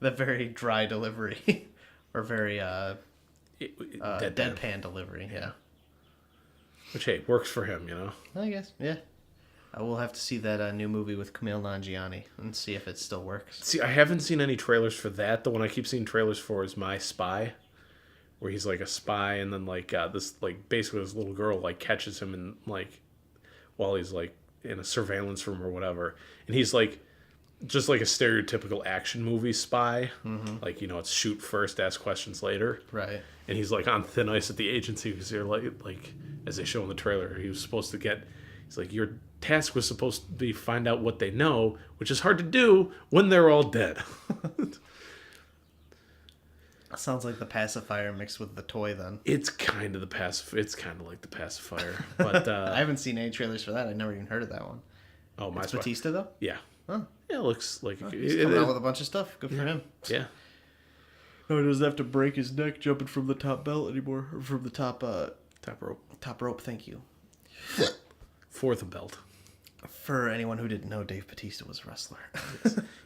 The very dry delivery, or very deadpan delivery. Yeah. Which, hey, works for him, you know? I guess, yeah. I will have to see that new movie with Kumail Nanjiani and see if it still works. See, I haven't seen any trailers for that. The one I keep seeing trailers for is My Spy, where he's like a spy, and then like this like basically this little girl like catches him and like while he's like in a surveillance room or whatever, and he's like just like a stereotypical action movie spy, like, you know, it's shoot first, ask questions later, Right. and he's like on thin ice at the agency because they're like as they show in the trailer, he was supposed to get. He's like, your task was supposed to be find out what they know, which is hard to do when they're all dead. Sounds like the pacifier mixed with the toy then. It's kind of It's kind of like the pacifier, but I haven't seen any trailers for that. I never even heard of that one. oh, my It's Spy. Batista though? Yeah, Huh. yeah, it looks like He's coming out with a bunch of stuff. Good for him. yeah. No, he doesn't have to break his neck jumping from the top belt anymore. Or from the top Top rope, top rope, thank you. fourth belt. For anyone who didn't know, Dave Batista was a wrestler.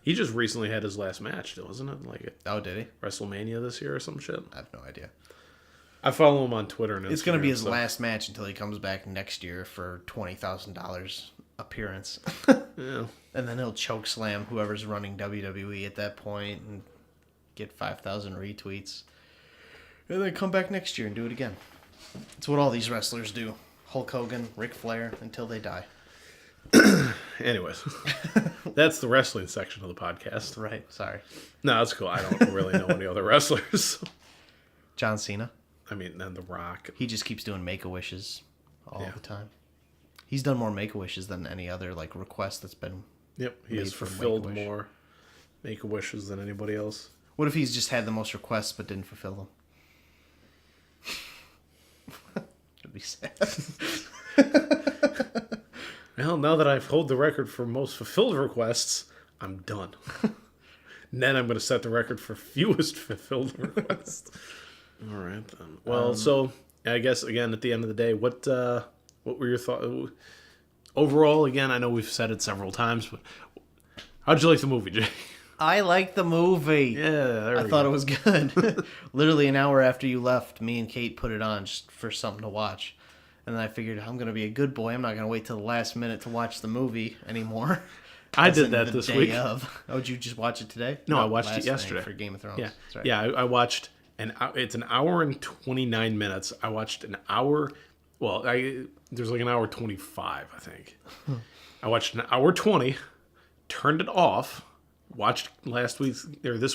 He just recently had his last match, wasn't it? Like at Oh, did he? WrestleMania this year or some shit. I have no idea. I follow him on Twitter and Instagram. It's going to be his so- last match until he comes back next year for $20,000 appearance. Yeah. And then he'll choke slam whoever's running WWE at that point and get 5,000 retweets. And then come back next year and do it again. It's what all these wrestlers do. Hulk Hogan, Ric Flair, until they die. Anyways, that's the wrestling section of the podcast. Right, sorry. No, that's cool. I don't really know any other wrestlers. John Cena. I mean, then The Rock. He just keeps doing Make-A-Wishes all Yeah. the time. He's done more Make-A-Wishes than any other like request that's been... Yep, he has Made from fulfilled Make-A-Wish. more Make-A-Wishes than anybody else. What if he's just had the most requests but didn't fulfill them? That'd be sad. Well, now that I've held the record for most fulfilled requests, I'm done. And then I'm going to set the record for fewest fulfilled requests. All right, then. Well, so I guess, again, at the end of the day, what were your thoughts? Overall, again, I know we've said it several times, but how'd you like the movie, Jay? I like the movie. Yeah, there I we thought go. it was good. Literally an hour after you left, me and Kate put it on just for something to watch. And then I figured I'm going to be a good boy. I'm not going to wait till the last minute to watch the movie anymore. I As did in that the this day week. Of. Oh, did you just watch it today? No, I watched last it yesterday. night for Game of Thrones. Yeah, That's right. yeah. I watched it's an hour and 29 minutes. I watched an hour. Well, there's like an hour 25, I think. I watched an hour 20, turned it off, watched this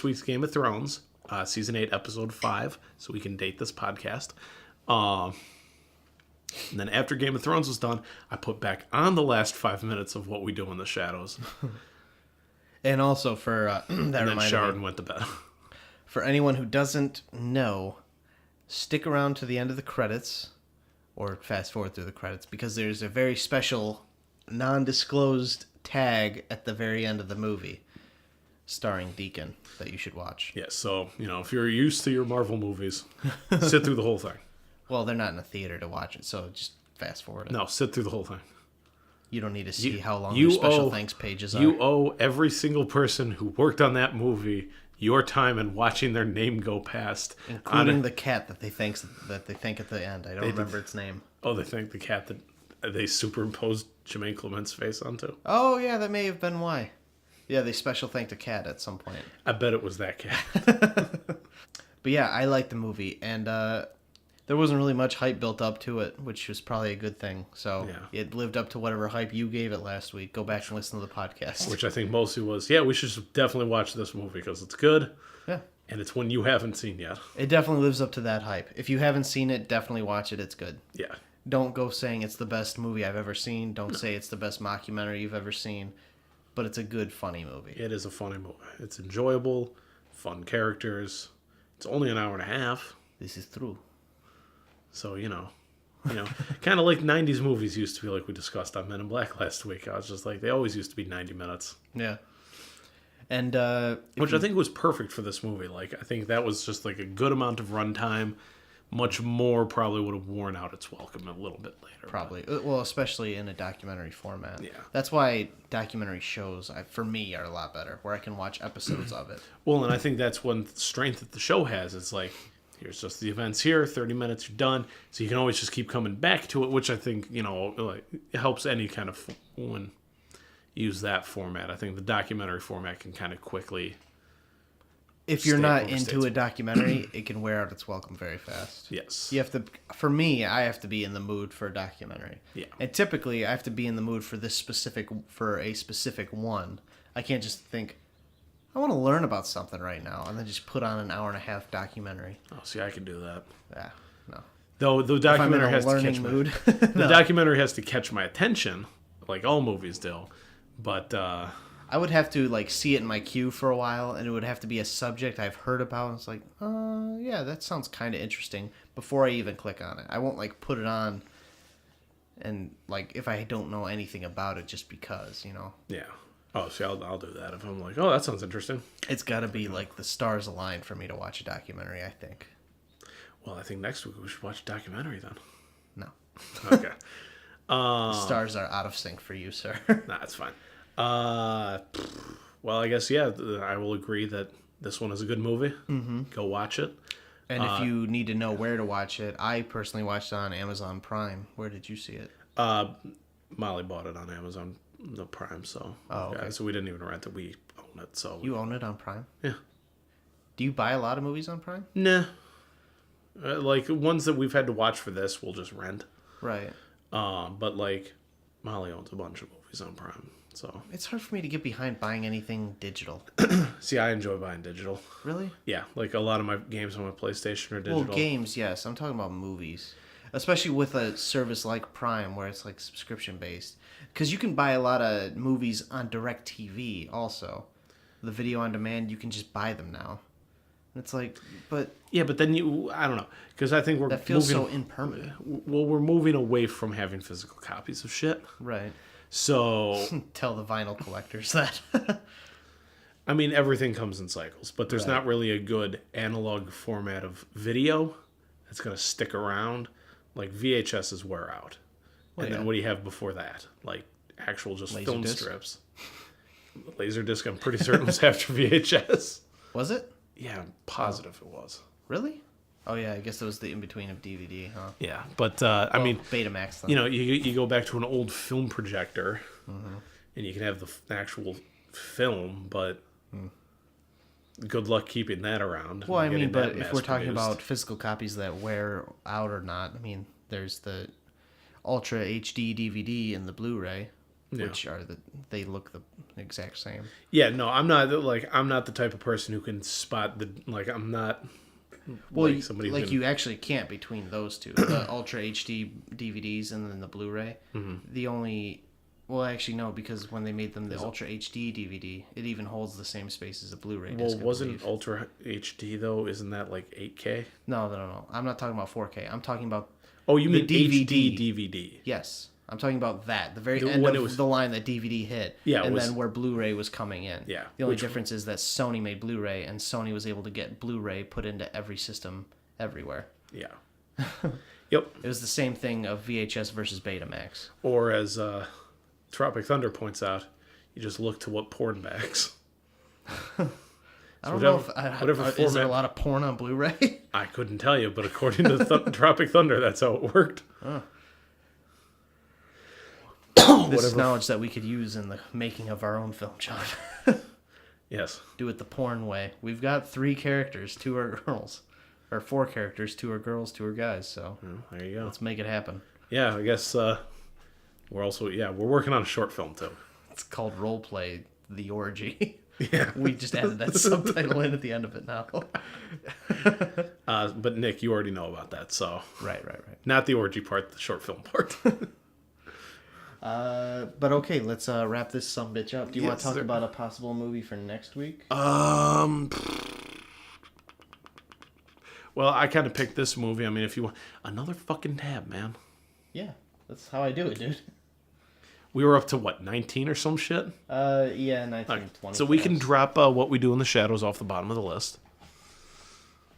week's Game of Thrones, season 8, episode 5, so we can date this podcast. And then after Game of Thrones was done, I put back on the last 5 minutes of What We Do in the Shadows. And also for that And then reminded showered me, and went to bed. for anyone who doesn't know, stick around to the end of the credits, or fast forward through the credits, because there's a very special, non-disclosed tag at the very end of the movie, starring Deacon, that you should watch. Yeah, so, if you're used to your Marvel movies, sit through the whole thing. Well, they're not in a theater to watch it, so just fast forward it. No, sit through the whole thing. You don't need to see how long you their special owe- thanks pages are. You owe every single person who worked on that movie your time and watching their name go past. Including the cat that they thank at the end. I don't remember its name. Oh, they thank the cat that they superimposed Jermaine Clement's face onto. Oh, yeah, that may have been why. Yeah, they special thanked a cat at some point. I bet it was that cat. But yeah, I liked the movie, and there wasn't really much hype built up to it, which was probably a good thing. So Yeah. it lived up to whatever hype you gave it last week. Go back and listen to the podcast. Which I think mostly was, we should definitely watch this movie because it's good. Yeah. And it's one you haven't seen yet. It definitely lives up to that hype. If you haven't seen it, definitely watch it. It's good. Yeah. Don't go saying it's the best movie I've ever seen. Don't say it's the best mockumentary you've ever seen. But it's a good, funny movie. It is a funny movie. It's enjoyable, fun characters. It's only an hour and a half. This is true. So, kind of like 90s movies used to be, like we discussed on Men in Black last week. I was just like, they always used to be 90 minutes. Yeah. And Which I think was perfect for this movie. Like, I think that was just like a good amount of runtime. Much more probably would have worn out its welcome a little bit later. probably, well, especially in a documentary format. Yeah. That's why documentary shows, for me, are a lot better, where I can watch episodes of it. Well, and I think that's one strength that the show has. It's like, here's just the events here, 30 minutes, you're done. So you can always just keep coming back to it, which I think, like, it helps any kind of when use that format. I think the documentary format can kind of quickly. If you're not overstates into a documentary, it can wear out its welcome very fast. Yes. You have to. For me, I have to be in the mood for a documentary. Yeah. And typically, I have to be in the mood for a specific one. I can't just think, I want to learn about something right now, and then just put on an hour and a half documentary. Oh, see, I can do that. Yeah, no. Though the documentary has to catch mood. the documentary has to catch my attention, like all movies do. But I would have to like see it in my queue for a while, and it would have to be a subject I've heard about. And it's like, yeah, that sounds kind of interesting before I even click on it. I won't like put it on, and like if I don't know anything about it, just because, yeah. Oh, see, I'll do that if I'm like, oh, that sounds interesting. It's got to be like the stars aligned for me to watch a documentary, I think. Well, I think next week we should watch a documentary then. No. Okay. Stars are out of sync for you, sir. Nah, it's fine. Well, I guess, yeah, I will agree that this one is a good movie. Mm-hmm. Go watch it. And if you need to know where to watch it, I personally watched it on Amazon Prime. Where did you see it? Molly bought it on Amazon Prime, so okay. So we didn't even rent it. We own it, so You own it on Prime? Yeah. Do you buy a lot of movies on Prime? Nah. Like ones that we've had to watch for this, we'll just rent. Right. But like Molly owns a bunch of movies on Prime, so It's hard for me to get behind buying anything digital. see, I enjoy buying digital. Really? Yeah, like a lot of my games on my PlayStation are digital. Well, games, yes. I'm talking about movies. Especially with a service like Prime where it's like subscription based. Because you can buy a lot of movies on DirecTV also. The video on demand, you can just buy them now. And it's like, but... Yeah, but then I don't know. Because I think we're that feels moving, so impermanent. Well, we're moving away from having physical copies of shit. Right. So... Tell the vinyl collectors that. I mean, everything comes in cycles. But there's Right. not really a good analog format of video that's going to stick around. Like VHSs wear out. And then what do you have before that? Like actual just film Laserdisc? strips. Laserdisc, I'm pretty certain was after VHS. Was it? Yeah, I'm positive it was. Really? Oh, yeah. I guess it was the in-between of DVD, huh? Yeah, but I mean... Betamax, then. You go back to an old film projector, and you can have the actual film, but good luck keeping that around. Well, I mean, getting that but if we're talking mass-produced. about physical copies that wear out or not, I mean, there's the Ultra HD DVD and the Blu-ray, which are they look the exact same. Yeah, no, I'm not the type of person who can spot I'm not. Well, like somebody who can, you actually can't between those two, the Ultra HD DVDs and then the Blu-ray. The only, well, actually no, because when they made them the Ultra HD DVD, it even holds the same space as a Blu-ray disc. Well, I wasn't believe. Ultra HD though? Isn't that like 8K? No. I'm not talking about 4K. I'm talking about Oh, you the mean DVD. HD DVD? Yes. I'm talking about that. The very The- end when of it was- the line that DVD hit. Yeah, it and was- then where Blu-ray was coming in. Yeah, The only which- difference is that Sony made Blu-ray, and Sony was able to get Blu-ray put into every system everywhere. Yeah. Yep. It was the same thing of VHS versus Betamax. Or as Tropic Thunder points out, you just look to what porn backs. I don't know whatever is there a format- lot of porn on Blu-ray? I couldn't tell you, but according to Tropic Thunder, that's how it worked. This is knowledge that we could use in the making of our own film, John. Yes. Do it the porn way. We've got 3 characters, 2 are girls. Or 4 characters, 2 are girls, 2 are guys. So There you go. let's make it happen. Yeah, I guess we're also we're working on a short film too. It's called Roleplay, The Orgy. Yeah. We just added that subtitle in at the end of it now. But Nick, you already know about that, so Right. not the orgy part, the short film part. But okay, let's wrap this sumbitch up. Do you want Yes, to talk sir. about a possible movie for next week? Well, I kind of picked this movie. I mean, if you want another fucking tab, man. Yeah, that's how I do it, dude. We were up to what, 19 or some shit? Yeah, 19, Okay. 20. So we can perhaps. drop What We Do in the Shadows off the bottom of the list.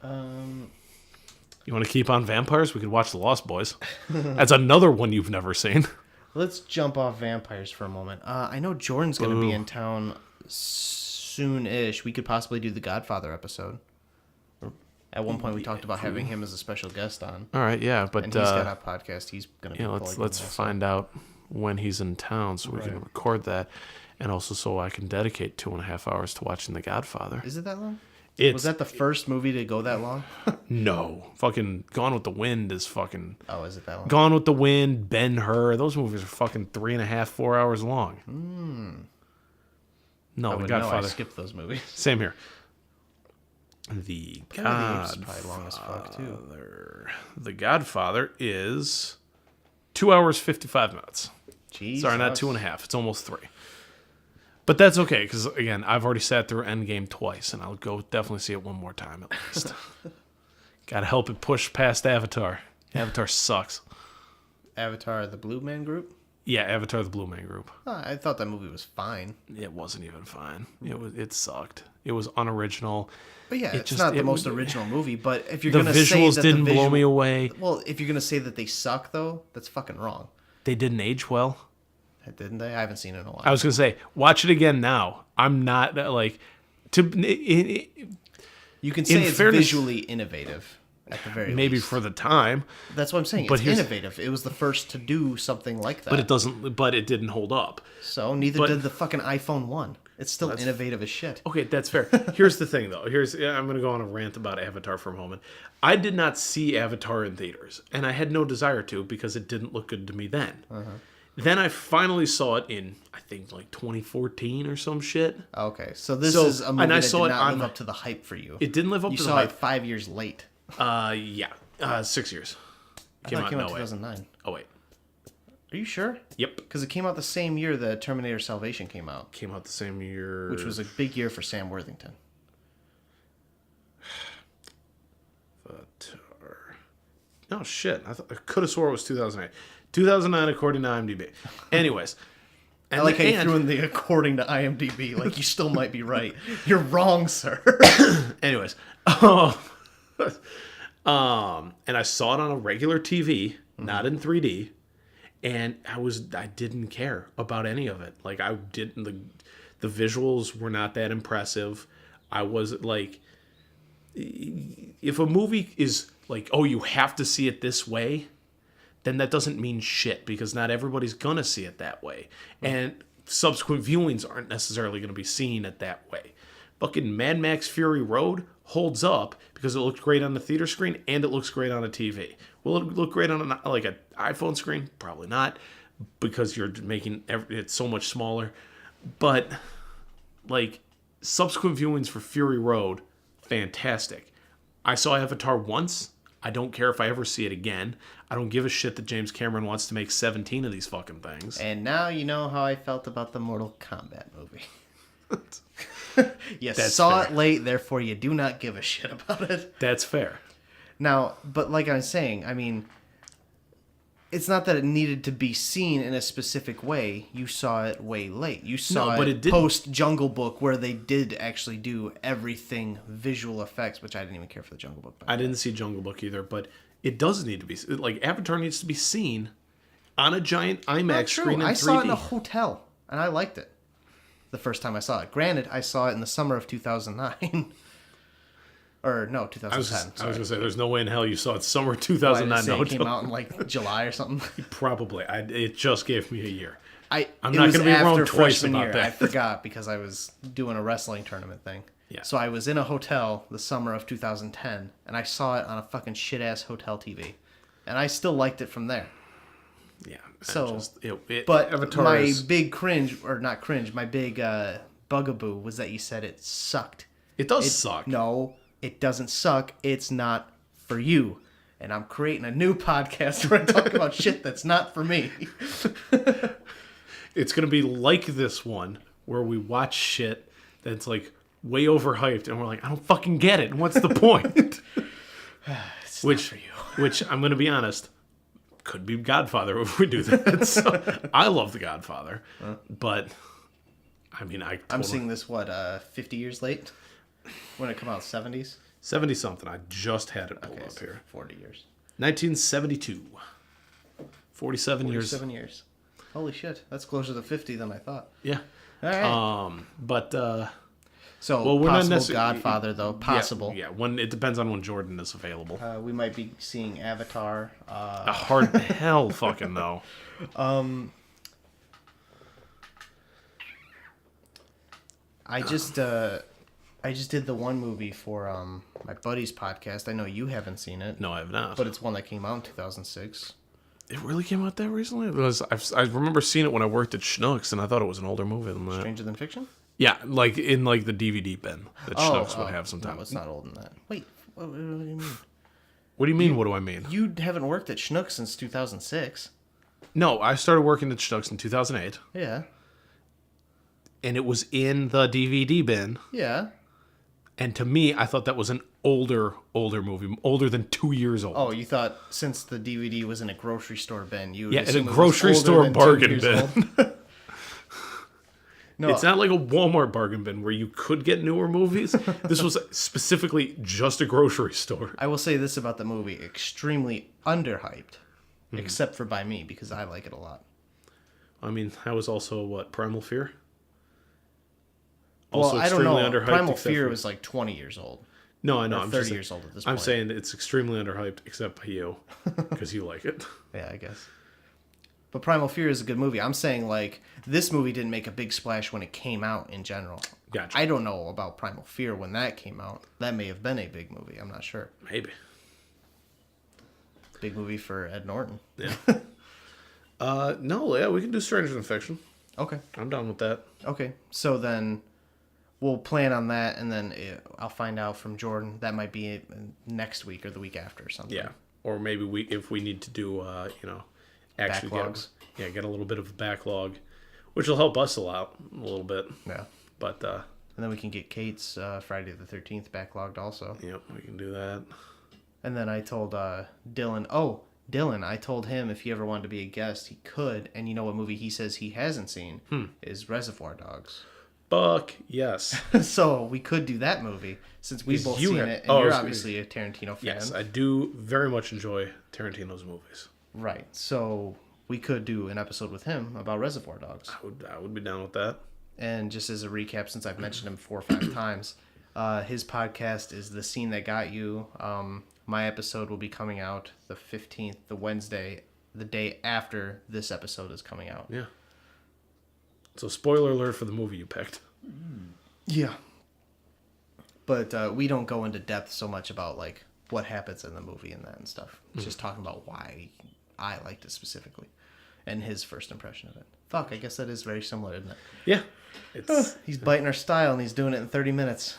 You want to keep on vampires? We could watch The Lost Boys. That's another one you've never seen. Let's jump off vampires for a moment. I know Jordan's going to be in town soon-ish. We could possibly do the Godfather episode. At one point, we talked about having him as a special guest on. All right, yeah, but And he's got a podcast. He's going to be let's find out when he's in town so we can record that, and also so I can dedicate 2.5 hours to watching The Godfather. Is it that long? Was Was that the first movie to go that long? No. Fucking Gone with the Wind is fucking... Oh, is it that long? Gone with the Wind, Ben-Hur, those movies are fucking 3.5, 4 hours long. No, I The would know. Godfather. I skipped those movies. Same here. The Planet of the Apes is probably long as fuck, too. The Godfather is 2 hours, 55 minutes. Jeez. Sorry, not 2.5. It's almost 3. But that's okay, because, again, I've already sat through Endgame twice, and I'll go definitely see it one more time at least. Gotta help it push past Avatar. Avatar sucks. Avatar, the Blue Man Group? Yeah, Avatar the Blue Man Group. I thought that movie was fine. It wasn't even fine. It sucked. It was unoriginal. But yeah, It it's just- not the it- most original movie, but if you're The going to say visuals that didn't the blow me away. Well, if you're going to say that they suck, though, that's fucking wrong. They didn't age well. Didn't they? I haven't seen it in a while. I was gonna say, watch it again now. I'm not like You can say in it's fairness- visually innovative, at the very maybe least. for the time, That's what I'm saying. but It's here's- innovative. It was the first to do something like that. but it doesn't. But it didn't hold up. So neither but- did the fucking iPhone 1. It's still innovative as shit. Okay, that's fair. Here's the thing, though. I'm going to go on a rant about Avatar for a moment. I did not see Avatar in theaters, and I had no desire to because it didn't look good to me then. Then I finally saw it in, I think, like 2014 or some shit. Okay, so this is a movie and I that saw did it not on- live up to the hype for you. It didn't live up You to the saw hype. it 5 years late. Yeah, 6 years. I thought it came out in in 08. 2009. Oh wait, Are you sure? yep. Because it came out the same year that Terminator Salvation came out, Came out the same year. which was a big year for Sam Worthington. Avatar. Oh shit! I could have swore it was 2008. 2009 according to IMDb. Anyways, I like how you threw in the according to IMDb. Like, you still might be right. You're wrong, sir. anyways, and I saw it on a regular TV, not in 3D, and I didn't care about any of it. Like, I didn't. The visuals were not that impressive. I was like, if a movie is like, oh, you have to see it this way, then that doesn't mean shit, because not everybody's gonna see it that way, and subsequent viewings aren't necessarily gonna be seeing it that way. Fucking Mad Max Fury Road holds up because it looked great on the theater screen and it looks great on a TV. Will it look great on an iPhone screen? Probably not, because you're making it so much smaller. But like, subsequent viewings for Fury Road, fantastic. I saw Avatar once. I don't care if I ever see it again. I don't give a shit that James Cameron wants to make 17 of these fucking things. And now you know how I felt about the Mortal Kombat movie. You That's saw fair. it late, therefore you do not give a shit about it. That's fair. Now, but like I was saying, I mean, it's not that it needed to be seen in a specific way. You saw it way late. You saw but it it didn't. post Jungle Book, where they did actually do everything visual effects, which I didn't even care for the Jungle Book. I didn't see Jungle Book either, but it does need to be, like, Avatar needs to be seen on a giant IMAX screen in 3D. I saw it in a hotel, and I liked it the first time I saw it. Granted, I saw it in the summer of 2009. Or, no, 2010. I was sorry. gonna say, there's no way in hell you saw it summer Why did it 2009. say No, it came out in, like, July or something? probably. It just gave me a year. I'm not going gonna to be wrong twice about year. that. I forgot because I was doing a wrestling tournament thing. Yeah. So I was in a hotel the summer of 2010, and I saw it on a fucking shit-ass hotel TV. And I still liked it from there. Yeah. So, But But Avatar my is, big cringe, or not cringe, my big bugaboo was that you said it sucked. it does suck. No, it doesn't suck. It's not for you. And I'm creating a new podcast where I talk about shit that's not for me. It's gonna be like this one where we watch shit that's like way overhyped, and we're like, I don't fucking get it. What's the point? It's which, not for you. which I'm gonna be honest, could be Godfather if we do that. So, I love The Godfather, but I mean, I'm seeing this, 50 years late? When it come out, 70s? 70 something. I just had it pulled up so here. 40 years. 1972. 47 years. 47 years. Holy shit, that's closer to 50 than I thought. Yeah. All right. But So Well, we're not possible necessarily- Godfather though. Possible. Yeah, when it depends on when Jordan is available. We might be seeing Avatar. A hard hell fucking no. I just did the one movie for my buddy's podcast. I know you haven't seen it. No, I have not. But it's one that came out in 2006. It really came out that recently? Because I remember seeing it when I worked at Schnucks, and I thought it was an older movie than that. Stranger Than Fiction? Yeah, like in like the DVD bin that Schnucks would have sometimes. No, it's not old than that. Wait, what do you mean? What do you mean? What do I mean? You haven't worked at Schnucks since 2006. No, I started working at Schnucks in 2008, Yeah. and it was in the DVD bin. Yeah. And to me, I thought that was an older movie, older than 2 years old. Oh, you thought since the DVD was in a grocery store bin, you would Yeah, in a assume it was grocery older store than 2 bargain years bin. old. No, It's not like a Walmart bargain bin where you could get newer movies. This was specifically just a grocery store. I will say this about the movie: extremely underhyped, Mm-hmm. except for by me because I like it a lot. I mean, that was also what, Primal Fear? Well, I don't know. underhyped, Primal except Fear for- was like 20 years old. No, I know. or I'm 30 just saying- years old at this I'm point. saying it's extremely underhyped, except by you, because you like it. Yeah, I guess. But Primal Fear is a good movie. I'm saying, like, this movie didn't make a big splash when it came out in general. Gotcha. I don't know about Primal Fear when that came out. That may have been a big movie. I'm not sure. Maybe. Big movie for Ed Norton. Yeah. No, yeah, we can do Stranger Than Fiction. Okay. I'm down with that. Okay. So then we'll plan on that, and then I'll find out from Jordan. That might be next week or the week after or something. Yeah. Or maybe if we need to do, actually Backlogs. get a little bit of a backlog, which will help us a lot, a little bit. Yeah. But, And then we can get Kate's Friday the 13th backlogged also. yep, we can do that. And then I told Dylan, I told him if he ever wanted to be a guest, he could. And you know what movie he says he hasn't seen? Is Reservoir Dogs. Fuck, yes. So we could do that movie since we've both you seen have- it. And oh, I you're was gonna- obviously a Tarantino fan. Yes, I do very much enjoy Tarantino's movies. Right. So we could do an episode with him about Reservoir Dogs. I would be down with that. And just as a recap, since I've mentioned him 4 or 5 times, his podcast is The Scene That Got You. My episode will be coming out the 15th, the Wednesday, the day after this episode is coming out. Yeah. So spoiler alert for the movie you picked. Yeah. But we don't go into depth so much about like what happens in the movie and that and stuff. It's just talking about why I liked it specifically and his first impression of it. Fuck, I guess that is very similar, isn't it? Yeah. It's He's biting our style and he's doing it in 30 minutes.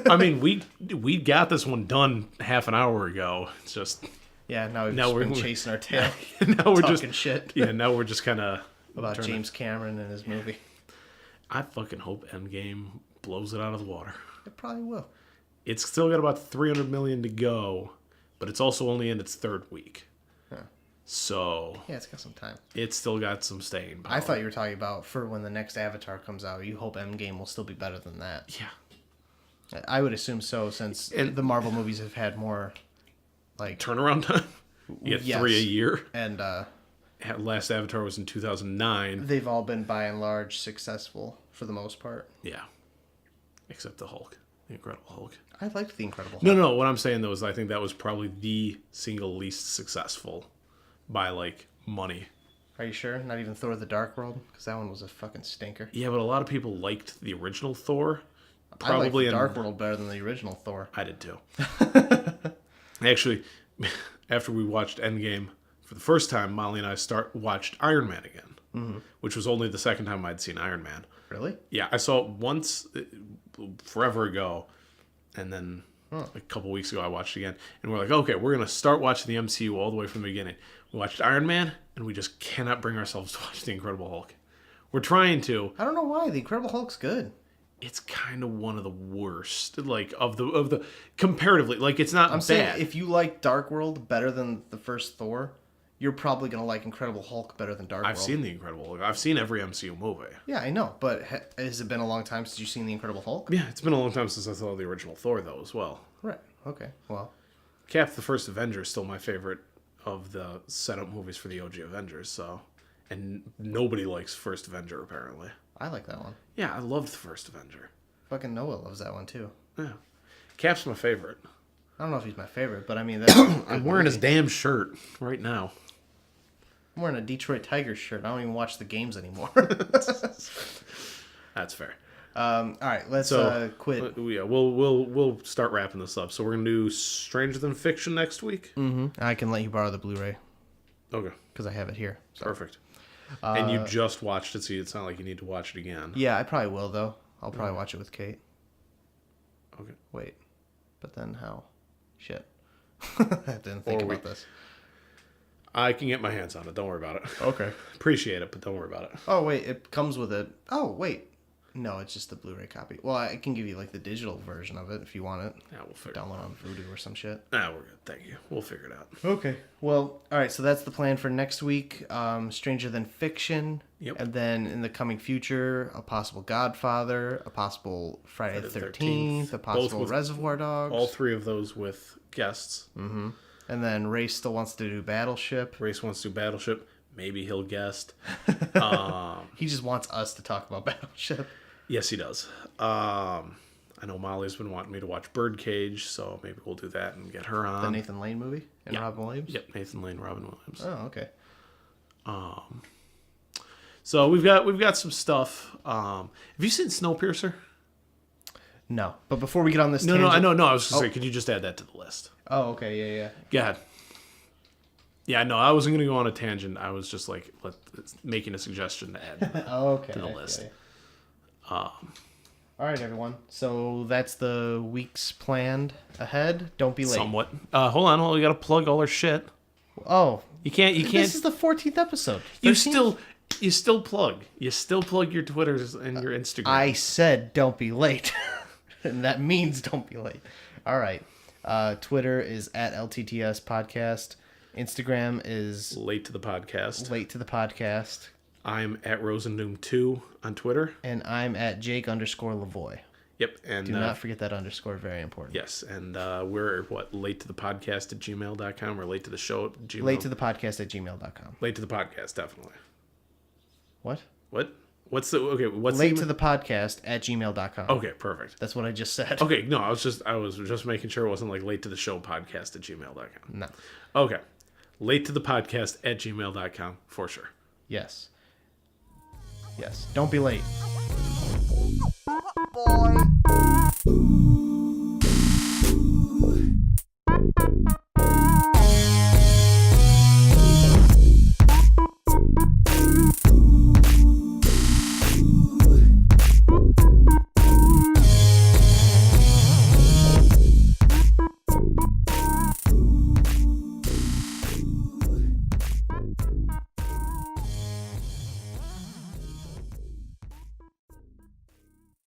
I mean, we got this one done half an hour ago. It's just Yeah, now we've Now just we're- been chasing our tail. now we're talking just shit Yeah, now we're just kind of about James Cameron and his movie. I fucking hope Endgame blows it out of the water. It probably will. It's still got about 300 million to go, but it's also only in its 3rd week. Huh. So Yeah, it's got some time. it's still got some staying power. I thought you were talking about for when the next Avatar comes out. You hope Endgame will still be better than that. Yeah. I would assume so, since And- the Marvel movies have had more, like, Turnaround time? You get Yes. 3 a year. and Last Avatar was in 2009. they've all been by and large successful for the most part. Yeah. Except the Hulk. The Incredible Hulk. I liked the Incredible Hulk. No. What I'm saying, though, is I think that was probably the single least successful by, like, money. Are you sure? Not even Thor: The Dark World, because that one was a fucking stinker. Yeah, but a lot of people liked the original Thor. I like Probably the in- Dark World better than the original Thor. I did too. Actually, after we watched Endgame for the first time, Molly and I watched Iron Man again, which was only the second time I'd seen Iron Man. Really? Yeah, I saw it once forever ago, and then a couple weeks ago I watched it again, and we're like, okay, we're gonna start watching the MCU all the way from the beginning. We watched Iron Man, and we just cannot bring ourselves to watch the Incredible Hulk. We're trying to. I don't know why. The Incredible Hulk's good. It's kind of one of the worst, like of the comparatively. Like it's not I'm bad. saying if you like Dark World better than the first Thor, you're probably gonna like Incredible Hulk better than Dark I've World. seen the Incredible Hulk. I've seen every MCU movie. Yeah, I know, but has it been a long time since you've seen the Incredible Hulk? Yeah, it's been a long time since I saw the original Thor, though, as well. Right. Okay. Well, Cap the First Avenger is still my favorite of the setup movies for the OG Avengers. So, and nobody likes First Avenger apparently. I like that one. Yeah, I loved the First Avenger. Fucking Noah loves that one too. Yeah. Cap's my favorite. I don't know if he's my favorite, but I mean, that's I'm wearing his damn shirt right now. I'm wearing a Detroit Tigers shirt. I don't even watch the games anymore. That's fair. All right, let's quit. Yeah, we'll start wrapping this up. So we're gonna do Stranger Than Fiction next week. I can let you borrow the Blu-ray Okay, because I have it here. So. perfect. And you just watched it, so it's not like you need to watch it again. Yeah, I probably will though. I'll probably watch it with Kate. Okay. Wait, but then how? Shit. I didn't think about this. I can get my hands on it. Don't worry about it. Okay. Appreciate it, but don't worry about it. Oh wait, it comes with it. Oh wait, no, it's just the Blu-ray copy. Well, I can give you like the digital version of it if you want it. Yeah, we'll figure it out. Download on Voodoo or some shit. Nah, we're good. Thank you. We'll figure it out. Okay. Well, all right. So that's the plan for next week. Stranger Than Fiction. Yep. And then in the coming future, a possible Godfather, a possible Friday the 13th, a possible Reservoir Dogs. All three of those with guests. Mm-hmm. And then Ray still wants to do Battleship. Race wants to do Battleship. Maybe he'll guest. He just wants us to talk about Battleship. Yes, he does. I know Molly's been wanting me to watch Birdcage, so maybe we'll do that and get her on. The Nathan Lane movie and Yeah. Robin Williams? Yep, Nathan Lane, Robin Williams. Oh, okay. So we've got some stuff. Have you seen Snowpiercer? No. But before we get on this No, tangent... I was just saying, could you just add that to the list? Oh, okay. Yeah. Go ahead. Yeah, no, I wasn't going to go on a tangent. I was just like making a suggestion to add Okay. to the list. All right, everyone. So that's the week's planned ahead. Don't be late. Somewhat. Hold on. We got to plug all our shit. Oh, You can't. this is the 14th episode. You 13th? still plug. You still plug your Twitters and your Instagram. I said don't be late. And that means don't be late. All right. Twitter is at LTTS Podcast. Instagram is late to the podcast. Late to the Podcast. I'm at Rosendoom2 on Twitter. And I'm at Jake_Lavoy. Yep. And do not forget that underscore. Very important. Yes. And we're late to the podcast at gmail.com or late to the show at gmail. Late to the podcast at gmail.com. Late to the podcast, definitely. What? What's what's late to the podcast at gmail.com. Okay, perfect. That's what I just said. Okay, no, I was just making sure it wasn't like late to the show podcast at gmail.com. No. Okay. Late to the podcast at gmail.com for sure. Yes. Don't be late. Boy.